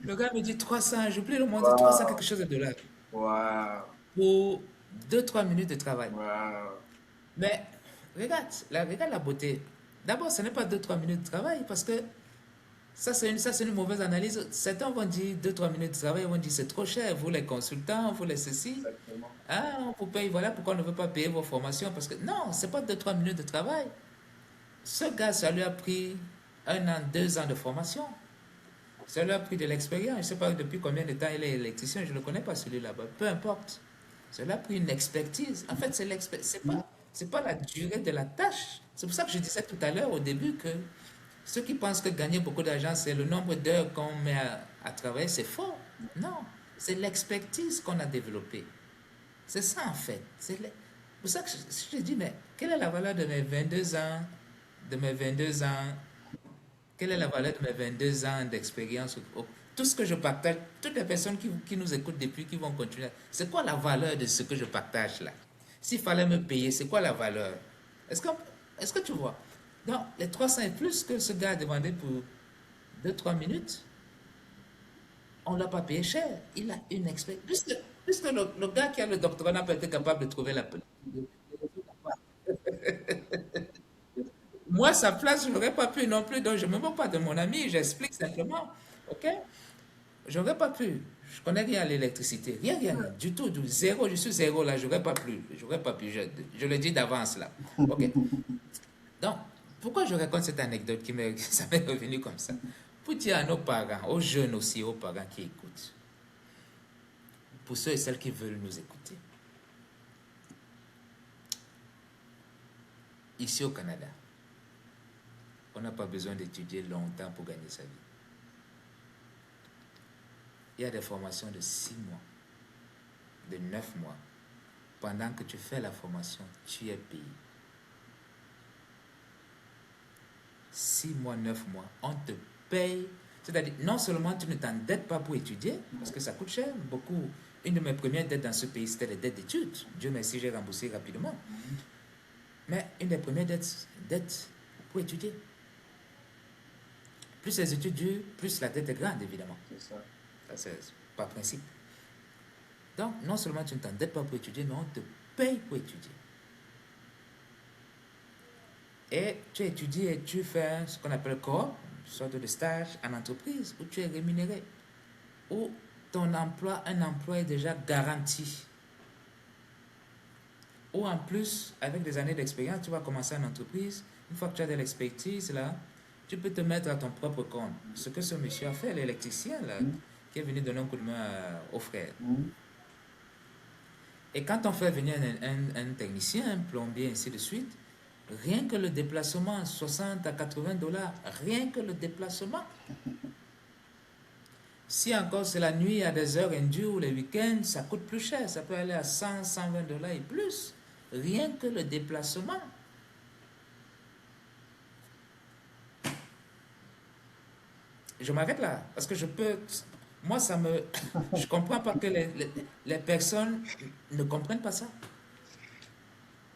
Le gars me dit 300, j'oublie le montant, 300 quelque Wow, chose de dollars. wow, Pour 2-3 minutes de travail. wow. Mais regarde la beauté. D'abord, ce n'est pas 2-3 minutes de travail parce que ça, c'est une mauvaise analyse. Certains vont dire 2-3 minutes de travail, ils vont dire c'est trop cher. Vous, les consultants, vous, les ceci. Exactement. Ah, on vous paye, voilà pourquoi on ne veut pas payer vos formations. Parce que non, c'est pas 2-3 minutes de travail. Ce gars, ça lui a pris 1 an, 2 ans de formation. Ça lui a pris de l'expérience. Je ne sais pas depuis combien de temps il est électricien, je ne le connais pas celui-là. Peu importe. Ça lui a pris une expertise. En fait, c'est pas la durée de la tâche. C'est pour ça que je disais tout à l'heure au début que ceux qui pensent que gagner beaucoup d'argent, c'est le nombre d'heures qu'on met à travailler, c'est faux. Non, c'est l'expertise qu'on a développée. C'est ça en fait. Pour ça que je dis, mais quelle est la valeur de mes 22 ans, de mes 22 ans quelle est la valeur de mes 22 ans d'expérience? Tout ce que je partage, toutes les personnes qui nous écoutent depuis, qui vont continuer, c'est quoi la valeur de ce que je partage là? S'il fallait me payer, c'est quoi la valeur? Est-ce que, est-ce que tu vois? Donc, les 300 et plus que ce gars a demandé pour 2-3 minutes, on ne l'a pas payé cher. Il a une expérience. Puisque le gars qui a le doctorat n'a pas été capable de trouver la... Moi, sa place, je n'aurais pas pu non plus. Donc, je ne me moque pas de mon ami, j'explique simplement. OK? Je n'aurais pas pu. Je connais rien à l'électricité. Rien, rien, rien. Du tout, du zéro. Je suis zéro là. J'aurais pas pu. J'aurais pas pu. Je le dis d'avance là. OK? Donc, pourquoi je raconte cette anecdote ça m'est revenu comme ça? Pour dire à nos parents, aux jeunes aussi, aux parents qui écoutent, pour ceux et celles qui veulent nous écouter, ici au Canada, on n'a pas besoin d'étudier longtemps pour gagner sa vie. Il y a des formations de 6 mois, de 9 mois. Pendant que tu fais la formation, tu es payé. 6 mois, 9 mois, on te paye. C'est-à-dire, non seulement tu ne t'endettes pas pour étudier, parce que ça coûte cher, beaucoup. Une de mes premières dettes dans ce pays, c'était les dettes d'études. Dieu merci, j'ai remboursé rapidement. Mais une des premières dettes pour étudier. Plus les études durent, plus la dette est grande, évidemment. C'est ça. Ça, c'est par principe. Donc, non seulement tu ne t'endettes pas pour étudier, mais on te paye pour étudier. Et tu étudies et tu fais ce qu'on appelle coop, une sorte de stage en entreprise où tu es rémunéré, où ton emploi, un emploi est déjà garanti. Ou en plus, avec des années d'expérience, tu vas commencer en entreprise. Une fois que tu as de l'expertise, là, tu peux te mettre à ton propre compte. Ce que ce monsieur a fait, l'électricien, là, Mhm. qui est venu donner un coup de main au frère. Mhm. Et quand on fait venir un technicien, un plombier, ainsi de suite, rien que le déplacement, 60 à 80 dollars, rien que le déplacement. Si encore c'est la nuit à des heures indues ou les week-ends, ça coûte plus cher. Ça peut aller à 100, 120 dollars et plus. Rien que le déplacement. Je m'arrête là, parce que je peux... Moi, ça me... Je comprends pas que les personnes ne comprennent pas ça.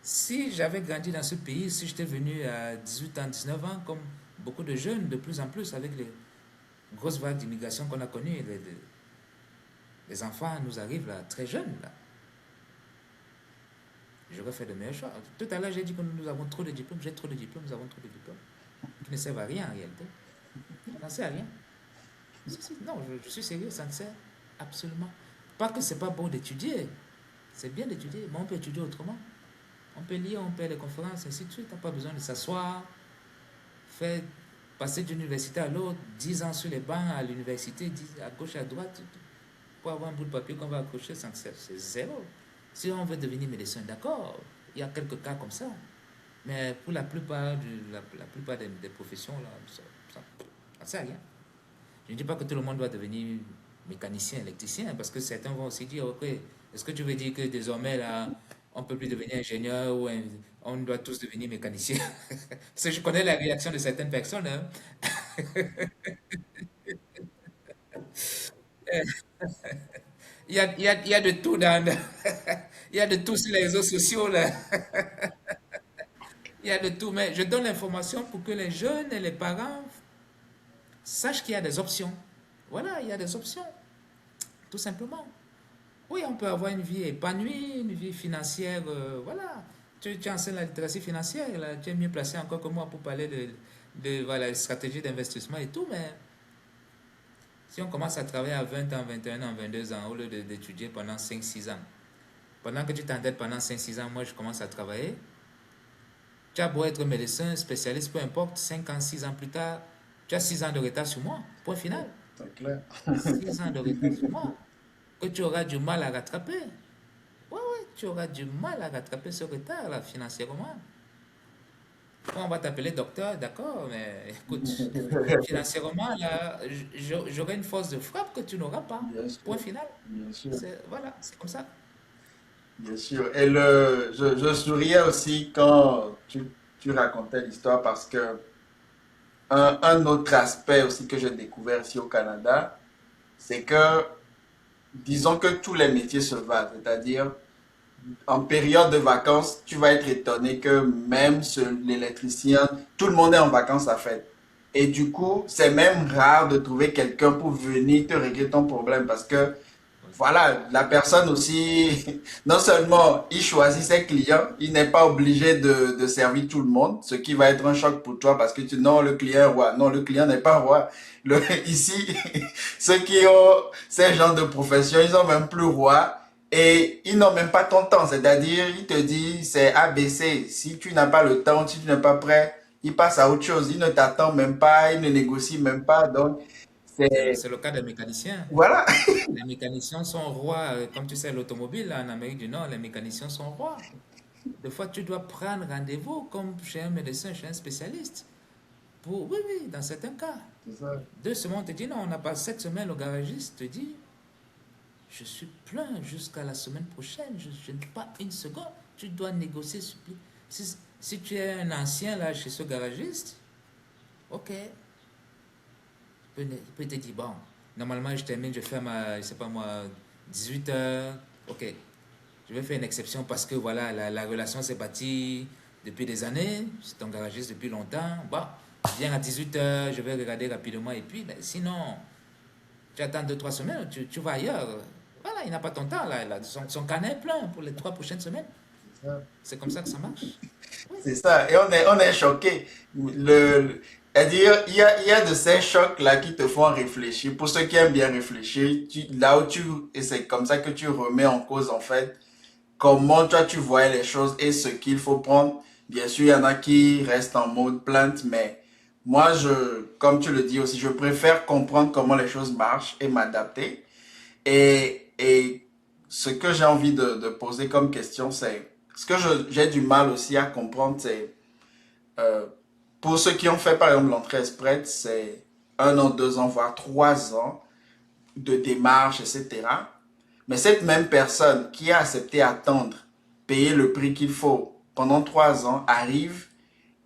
Si j'avais grandi dans ce pays, si j'étais venu à 18 ans, 19 ans, comme beaucoup de jeunes, de plus en plus, avec les grosses vagues d'immigration qu'on a connues, les enfants nous arrivent là, très jeunes, là. J'aurais fait de meilleurs choix. Tout à l'heure, j'ai dit que nous avons trop de diplômes, j'ai trop de diplômes, nous avons trop de diplômes, qui ne servent à rien en réalité. Ça ne sert à rien. Non, je suis sérieux, ça ne sert absolument. Pas que c'est pas bon d'étudier, c'est bien d'étudier, mais on peut étudier autrement. On peut lire, on peut aller à des conférences, ainsi de suite. On n'a pas besoin de s'asseoir, faire passer d'une université à l'autre, 10 ans sur les bancs à l'université, 10 à gauche, à droite, pour avoir un bout de papier qu'on va accrocher sans que c'est zéro. Si on veut devenir médecin, d'accord, il y a quelques cas comme ça. Mais pour la plupart, la plupart des professions, là, ça ne sert à rien. Je ne dis pas que tout le monde doit devenir mécanicien, électricien, parce que certains vont aussi dire, ok, est-ce que tu veux dire que désormais, là, on ne peut plus devenir ingénieur ou on doit tous devenir mécanicien? Parce que je connais la réaction de certaines personnes, hein. Il y a de tout il y a de tout sur les réseaux sociaux, là. Il y a de tout, mais je donne l'information pour que les jeunes et les parents sachent qu'il y a des options. Voilà, il y a des options, tout simplement. Oui, on peut avoir une vie épanouie, une vie financière, voilà. Tu enseignes la littératie financière, là, tu es mieux placé encore que moi pour parler voilà, stratégie d'investissement et tout, mais si on commence à travailler à 20 ans, 21 ans, 22 ans, au lieu d'étudier pendant 5 6 ans, pendant que tu t'endettes pendant 5 6 ans, moi je commence à travailler, tu as beau être médecin, spécialiste, peu importe, 5 ans, 6 ans plus tard, tu as 6 ans de retard sur moi, point final. C'est clair. 6 ans de retard sur moi, que tu auras du mal à rattraper. Ouais, ouais, tu auras du mal à rattraper ce retard là, financièrement. On va t'appeler docteur, d'accord, mais écoute, financièrement, là, j'aurai une force de frappe que tu n'auras pas. Bien Point sûr, final. bien sûr, Voilà, c'est comme ça. bien sûr. Et je souriais aussi quand tu racontais l'histoire parce que un autre aspect aussi que j'ai découvert ici au Canada, c'est que disons que tous les métiers se valent, c'est-à-dire en période de vacances, tu vas être étonné que même l'électricien, tout le monde est en vacances à fête. Et du coup, c'est même rare de trouver quelqu'un pour venir te régler ton problème parce que Oui. voilà, la personne aussi, non seulement il choisit ses clients, il n'est pas obligé de servir tout le monde, ce qui va être un choc pour toi parce que non, le client est roi. Non, le client n'est pas roi. Ici, ceux qui ont ces genres de profession, ils ont même plus roi et ils n'ont même pas ton temps. C'est-à-dire, il te dit, c'est ABC. Si tu n'as pas le temps, si tu n'es pas prêt, il passe à autre chose. Il ne t'attend même pas, il ne négocie même pas. Donc, c'est, C'est le cas des mécaniciens. voilà. Les mécaniciens sont rois, comme tu sais, l'automobile là, en Amérique du Nord, les mécaniciens sont rois. Des fois, tu dois prendre rendez-vous comme chez un médecin, chez un spécialiste. Oui, oui, dans certains cas. C'est ça. 2 semaines, on te dit non, on n'a pas 7 semaines, le garagiste te dit je suis plein jusqu'à la semaine prochaine, je n'ai pas une seconde. Tu dois négocier. Si tu es un ancien là chez ce garagiste, ok, il peut te dire bon, normalement je termine, je fais je sais pas moi, 18 heures, ok, je vais faire une exception parce que voilà, la relation s'est bâtie depuis des années, c'est ton garagiste depuis longtemps, bah, je viens à 18 heures, je vais regarder rapidement et puis, ben, sinon, tu attends 2 3 semaines, tu vas ailleurs. Voilà, il n'a pas ton temps là, son carnet est plein pour les 3 prochaines semaines. C'est comme ça que ça marche. Oui. C'est ça, et on est choqué. C'est-à-dire, il y a de ces chocs-là qui te font réfléchir. Pour ceux qui aiment bien réfléchir, là où et c'est comme ça que tu remets en cause, en fait, comment toi tu voyais les choses et ce qu'il faut prendre. Bien sûr, il y en a qui restent en mode plainte, mais moi, comme tu le dis aussi, je préfère comprendre comment les choses marchent et m'adapter. Et ce que j'ai envie de poser comme question, c'est ce que j'ai du mal aussi à comprendre, c'est euh, pour ceux qui ont fait par exemple l'entrée express, c'est 1 an, 2 ans, voire 3 ans de démarche, etc. Mais cette même personne qui a accepté attendre, payer le prix qu'il faut pendant 3 ans, arrive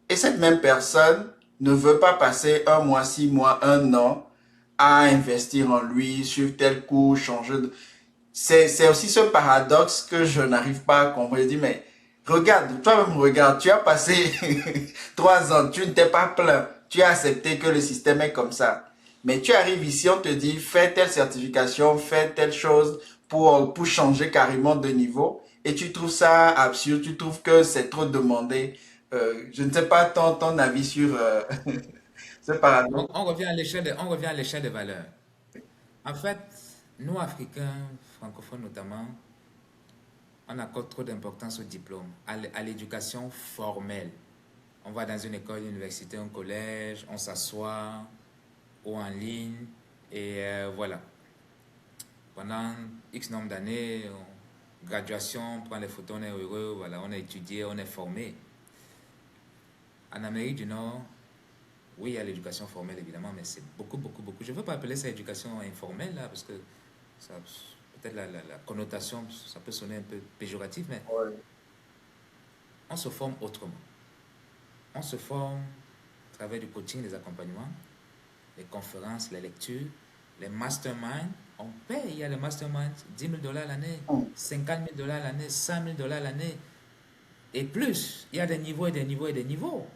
et cette même personne ne veut pas passer 1 mois, 6 mois, 1 an à investir en lui, suivre tel cours, changer de... C'est aussi ce paradoxe que je n'arrive pas à comprendre. Je dis, mais regarde, toi-même regarde, tu as passé 3 ans, tu ne t'es pas plaint, tu as accepté que le système est comme ça. Mais tu arrives ici, on te dit, fais telle certification, fais telle chose pour changer carrément de niveau. Et tu trouves ça absurde, tu trouves que c'est trop demandé. Je ne sais pas ton avis sur ce paradoxe. On revient à on revient à l'échelle des valeurs. En fait, nous, Africains, francophones notamment, on accorde trop d'importance au diplôme, à l'éducation formelle. On va dans une école, une université, un collège, on s'assoit ou en ligne et voilà. Pendant X nombre d'années, graduation, on prend les photos, on est heureux, voilà, on a étudié, on est formé. En Amérique du Nord, oui, il y a l'éducation formelle évidemment, mais c'est beaucoup, beaucoup, beaucoup. Je ne veux pas appeler ça éducation informelle là, parce que ça, peut-être la connotation, ça peut sonner un peu péjoratif, mais Ouais. on se forme autrement. On se forme à travers du coaching, des accompagnements, les conférences, les lectures, les masterminds. On paye, il y a les masterminds, 10 000 dollars l'année, 50 000 dollars l'année, 100 000 dollars l'année, et plus. Il y a des niveaux et des niveaux et des niveaux.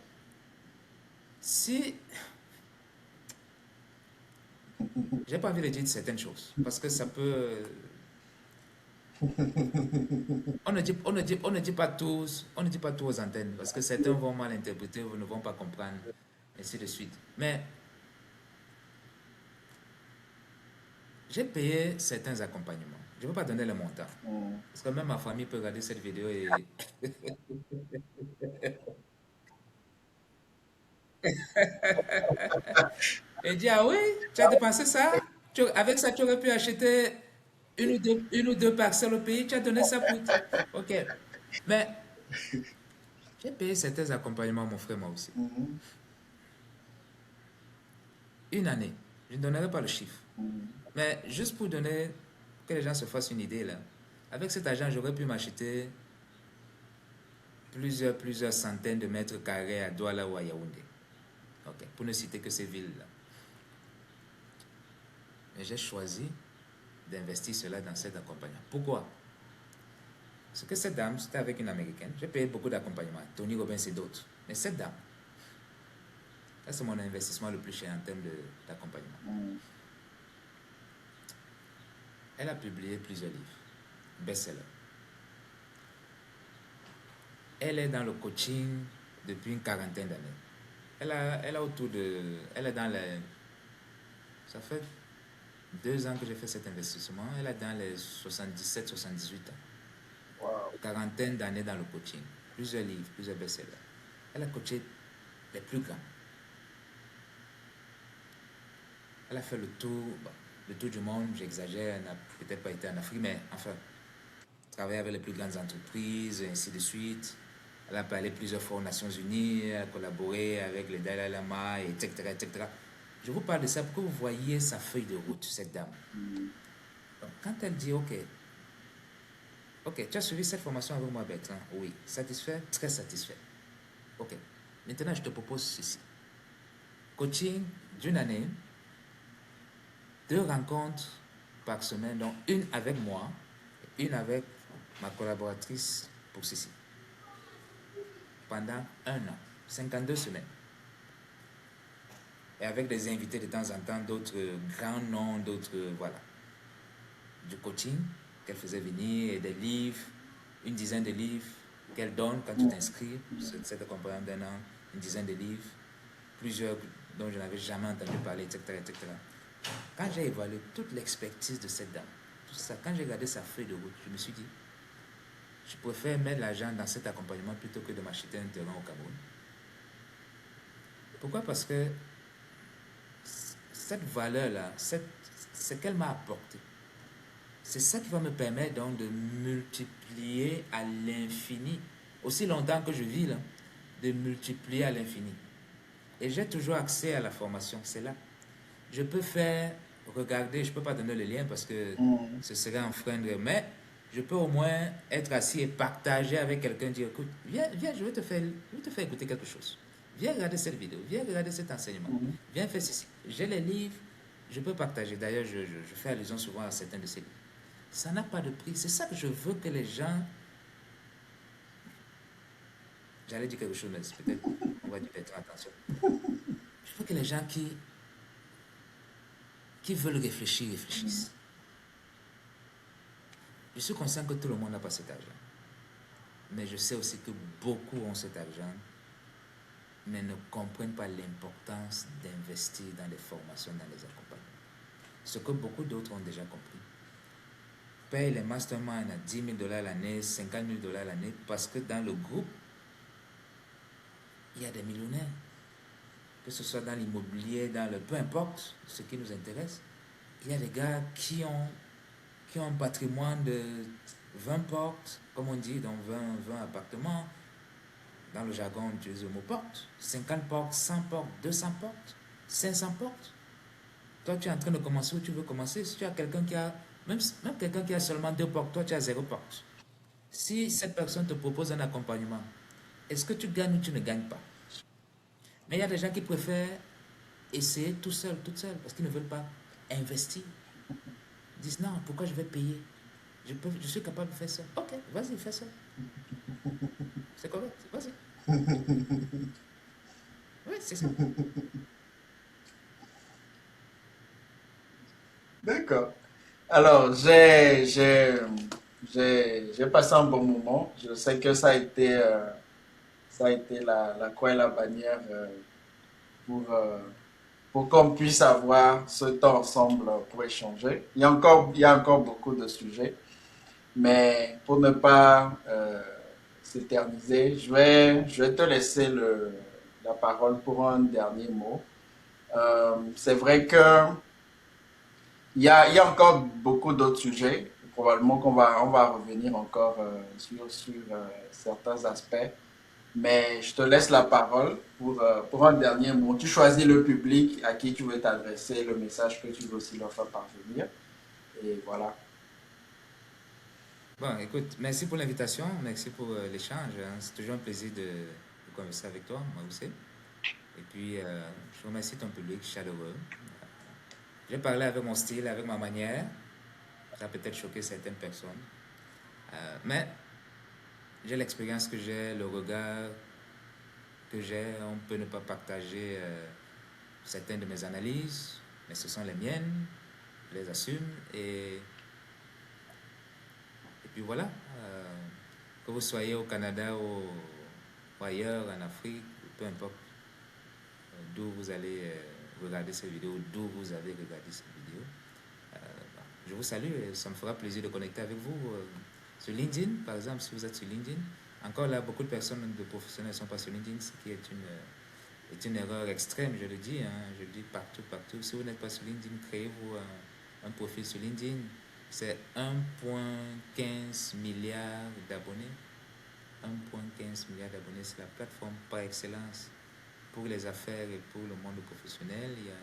Si, j'ai pas envie de dire certaines choses, parce que ça peut, on ne dit pas tous, on ne dit pas tout aux antennes, parce que certains vont mal interpréter, ne vont pas comprendre, ainsi de suite. Mais j'ai payé certains accompagnements. Je ne veux pas donner le montant. Mm. Parce que même ma famille peut regarder cette vidéo et dire, ah oui, tu as dépensé ça? Avec ça, tu aurais pu acheter une ou deux parcelles au pays, tu as donné ça pour... Ok. Mais j'ai payé certains accompagnements, mon frère, moi aussi. Mhm. Une année. Je ne donnerai pas le chiffre. Mhm. Mais juste pour donner, que les gens se fassent une idée là. Avec cet argent, j'aurais pu m'acheter plusieurs centaines de mètres carrés à Douala ou à Yaoundé. Ok, pour ne citer que ces villes-là. Mais j'ai choisi d'investir cela dans cet accompagnement. Pourquoi? Parce que cette dame, c'était avec une Américaine. J'ai payé beaucoup d'accompagnement, Tony Robbins et d'autres. Mais cette dame, ça c'est mon investissement le plus cher en termes d'accompagnement. Mhm. Elle a publié plusieurs livres, best-sellers. Elle est dans le coaching depuis une quarantaine d'années. Elle a autour de... Elle est dans les... Ça fait 2 ans que j'ai fait cet investissement. Elle est dans les 77, 78 ans. Wow. Quarantaine d'années dans le coaching. Plusieurs livres, plusieurs best-sellers. Elle a coaché les plus grands. Elle a fait bon, le tour du monde, j'exagère, elle n'a peut-être pas été en Afrique, mais enfin, travaillé avec les plus grandes entreprises, et ainsi de suite. Elle a parlé plusieurs fois aux Nations Unies, elle a collaboré avec le Dalai Lama, etc., etc. Je vous parle de ça pour que vous voyez sa feuille de route, cette dame. Mhm. Donc, quand elle dit, ok, tu as suivi cette formation avec moi, Bertrand. Oui, satisfait, très satisfait. Ok, maintenant je te propose ceci. Coaching d'une année, 2 rencontres par semaine, donc une avec moi, une avec ma collaboratrice pour ceci, pendant un an, 52 semaines. Et avec des invités de temps en temps, d'autres grands noms, d'autres, voilà, du coaching qu'elle faisait venir, et des livres, une dizaine de livres, qu'elle donne quand tu t'inscris, cet accompagnement d'un an, une dizaine de livres, plusieurs dont je n'avais jamais entendu parler, etc., etc. Quand j'ai évalué toute l'expertise de cette dame, tout ça, quand j'ai regardé sa feuille de route, je me suis dit, je préfère mettre l'argent dans cet accompagnement plutôt que de m'acheter un terrain au Cameroun. Pourquoi? Parce que cette valeur-là, ce qu'elle m'a apporté, c'est ça qui va me permettre donc de multiplier à l'infini, aussi longtemps que je vis là, de multiplier à l'infini. Et j'ai toujours accès à la formation, c'est là. Je peux faire, regarder, je ne peux pas donner le lien parce que Mhm. ce serait enfreindre, mais je peux au moins être assis et partager avec quelqu'un, dire, écoute, viens, je vais te faire écouter quelque chose. Viens regarder cette vidéo, viens regarder cet enseignement, Mhm. viens faire ceci. J'ai les livres, je peux partager. D'ailleurs, je fais allusion souvent à certains de ces livres. Ça n'a pas de prix. C'est ça que je veux que les gens... J'allais dire quelque chose, mais peut-être on va dire faire attention. Je veux que les gens qui veulent réfléchir, réfléchissent. Je suis conscient que tout le monde n'a pas cet argent. Mais je sais aussi que beaucoup ont cet argent, mais ne comprennent pas l'importance d'investir dans les formations, dans les accompagnements. Ce que beaucoup d'autres ont déjà compris. Paye les masterminds à 10 000 $ l'année, 50 000 $ l'année, parce que dans le groupe, il y a des millionnaires. Que ce soit dans l'immobilier, dans le... Peu importe ce qui nous intéresse. Il y a des gars qui ont un patrimoine de 20 portes, comme on dit, donc 20 appartements. Dans le jargon, on utilise le mot porte. 50 portes, 100 portes, 200 portes, 500 portes. Toi, tu es en train de commencer où tu veux commencer. Si tu as quelqu'un qui a, même quelqu'un qui a seulement 2 portes, toi, tu as 0 porte. Si cette personne te propose un accompagnement, est-ce que tu gagnes ou tu ne gagnes pas? Mais il y a des gens qui préfèrent essayer tout seul, toute seule, parce qu'ils ne veulent pas investir. Ils disent non, pourquoi je vais payer? Je suis capable de faire ça. Ok, vas-y, fais ça. C'est correct, vas-y. Oui, c'est ça. D'accord. Alors, j'ai passé un bon moment. Je sais que ça a été la croix et la bannière pour, euh, pour qu'on puisse avoir ce temps ensemble pour échanger. Il y a encore beaucoup de sujets, mais pour ne pas s'éterniser, je vais te laisser la parole pour un dernier mot. C'est vrai que il y a encore beaucoup d'autres sujets. Probablement on va revenir encore sur certains aspects. Mais je te laisse la parole pour un dernier mot. Tu choisis le public à qui tu veux t'adresser, le message que tu veux aussi leur faire parvenir. Et voilà. Bon, écoute, merci pour l'invitation, merci pour l'échange, hein. C'est toujours un plaisir de converser avec toi, moi aussi. Et puis, je remercie ton public chaleureux. J'ai parlé avec mon style, avec ma manière. Ça a peut-être choqué certaines personnes. Mais j'ai l'expérience que j'ai, le regard que j'ai. On peut ne pas partager certaines de mes analyses, mais ce sont les miennes. Je les assume. Et puis voilà. Que vous soyez au Canada ou ailleurs, en Afrique, peu importe d'où vous allez regarder cette vidéo, d'où vous avez regardé cette vidéo. Euh, je vous salue et ça me fera plaisir de connecter avec vous sur LinkedIn, par exemple, si vous êtes sur LinkedIn. Encore là, beaucoup de personnes, de professionnels ne sont pas sur LinkedIn, ce qui est une erreur extrême, je le dis, hein, je le dis partout, partout. Si vous n'êtes pas sur LinkedIn, créez-vous un profil sur LinkedIn. C'est 1,15 milliard d'abonnés. 1,15 milliard d'abonnés, c'est la plateforme par excellence pour les affaires et pour le monde professionnel. Il y a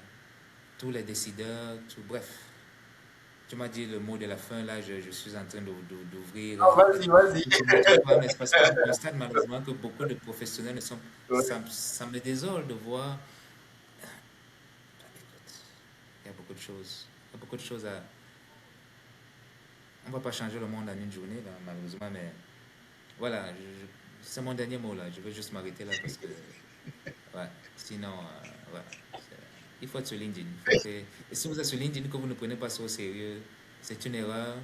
tous les décideurs, tout, bref. Tu m'as dit le mot de la fin, là, je suis en train d'ouvrir Non, vas-y, vas-y. tout notre programme, c'est parce que je constate malheureusement que beaucoup de professionnels ne sont... Ça me désole de voir... Écoute, il y a beaucoup de choses. Il y a beaucoup de choses à... On ne va pas changer le monde en une journée, là, malheureusement, mais voilà, c'est mon dernier mot, là. Je vais juste m'arrêter là parce que... Ouais, sinon, voilà. Il faut être sur LinkedIn. Et si vous êtes sur LinkedIn que vous ne prenez pas ça au sérieux, c'est une erreur.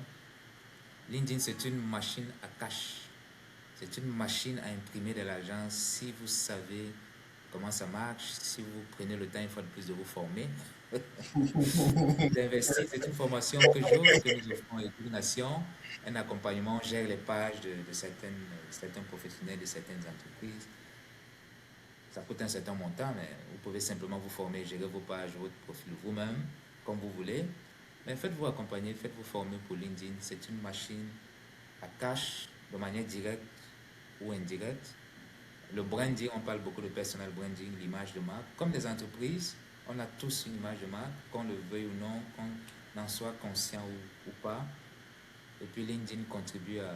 LinkedIn, c'est une machine à cash. C'est une machine à imprimer de l'argent si vous savez comment ça marche, si vous prenez le temps une fois de plus de vous former, d'investir. C'est une formation que j'offre, que nous offrons à Éducation Nation, un accompagnement, gère les pages de certains professionnels de certaines entreprises. Ça coûte un certain montant, mais vous pouvez simplement vous former, gérer vos pages, votre profil vous-même, comme vous voulez. Mais faites-vous accompagner, faites-vous former pour LinkedIn. C'est une machine à cash de manière directe ou indirecte. Le branding, on parle beaucoup de personal branding, l'image de marque. Comme des entreprises, on a tous une image de marque, qu'on le veuille ou non, qu'on en soit conscient ou pas. Et puis LinkedIn contribue à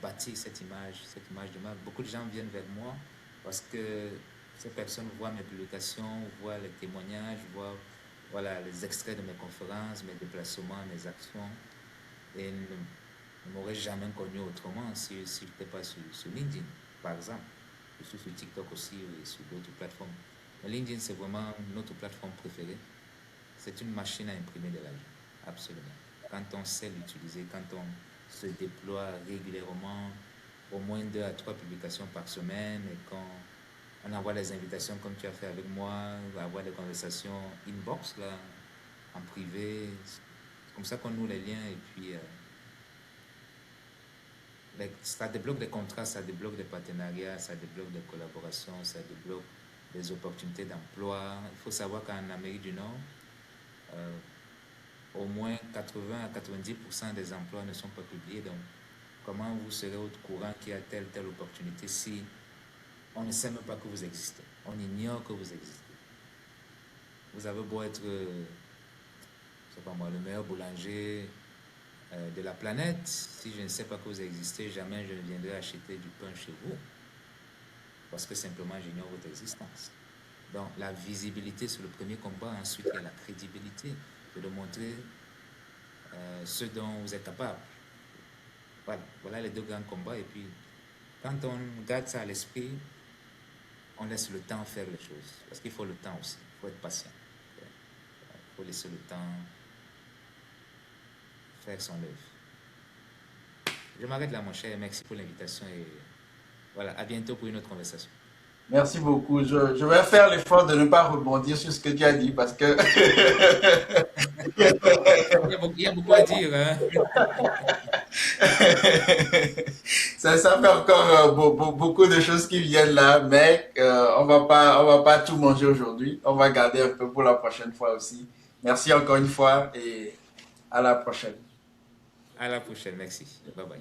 bâtir cette image de marque. Beaucoup de gens viennent vers moi parce que ces personnes voient mes publications, voient les témoignages, voient voilà, les extraits de mes conférences, mes déplacements, mes actions. Et ne m'auraient jamais connu autrement si je n'étais pas sur LinkedIn, par exemple. Je suis sur TikTok aussi et sur d'autres plateformes. Mais LinkedIn, c'est vraiment notre plateforme préférée. C'est une machine à imprimer de l'argent, absolument. Quand on sait l'utiliser, quand on se déploie régulièrement, au moins 2 à 3 publications par semaine, et quand on envoie les invitations comme tu as fait avec moi, avoir des conversations inbox, là, en privé, c'est comme ça qu'on noue les liens et puis ça débloque des contrats, ça débloque des partenariats, ça débloque des collaborations, ça débloque des opportunités d'emploi. Il faut savoir qu'en Amérique du Nord, euh, au moins 80 à 90% des emplois ne sont pas publiés. Donc, comment vous serez au courant qu'il y a telle opportunité si on ne sait même pas que vous existez? On ignore que vous existez. Vous avez beau être, je sais pas moi, le meilleur boulanger de la planète, si je ne sais pas que vous existez, jamais je ne viendrai acheter du pain chez vous, parce que simplement j'ignore votre existence. Donc la visibilité, c'est le premier combat. Ensuite, il y a la crédibilité, de montrer ce dont vous êtes capable. Voilà les 2 grands combats. Et puis, quand on garde ça à l'esprit, on laisse le temps faire les choses. Parce qu'il faut le temps aussi. Il faut être patient. Il faut laisser le temps faire son œuvre. Je m'arrête là, mon cher. Merci pour l'invitation. Et voilà, à bientôt pour une autre conversation. Merci beaucoup. Je vais faire l'effort de ne pas rebondir sur ce que tu as dit parce que Il y a beaucoup à dire, hein? ça fait encore beaucoup de choses qui viennent là, mais on va pas tout manger aujourd'hui. On va garder un peu pour la prochaine fois aussi. Merci encore une fois et à la prochaine. À la prochaine. Merci. Bye bye.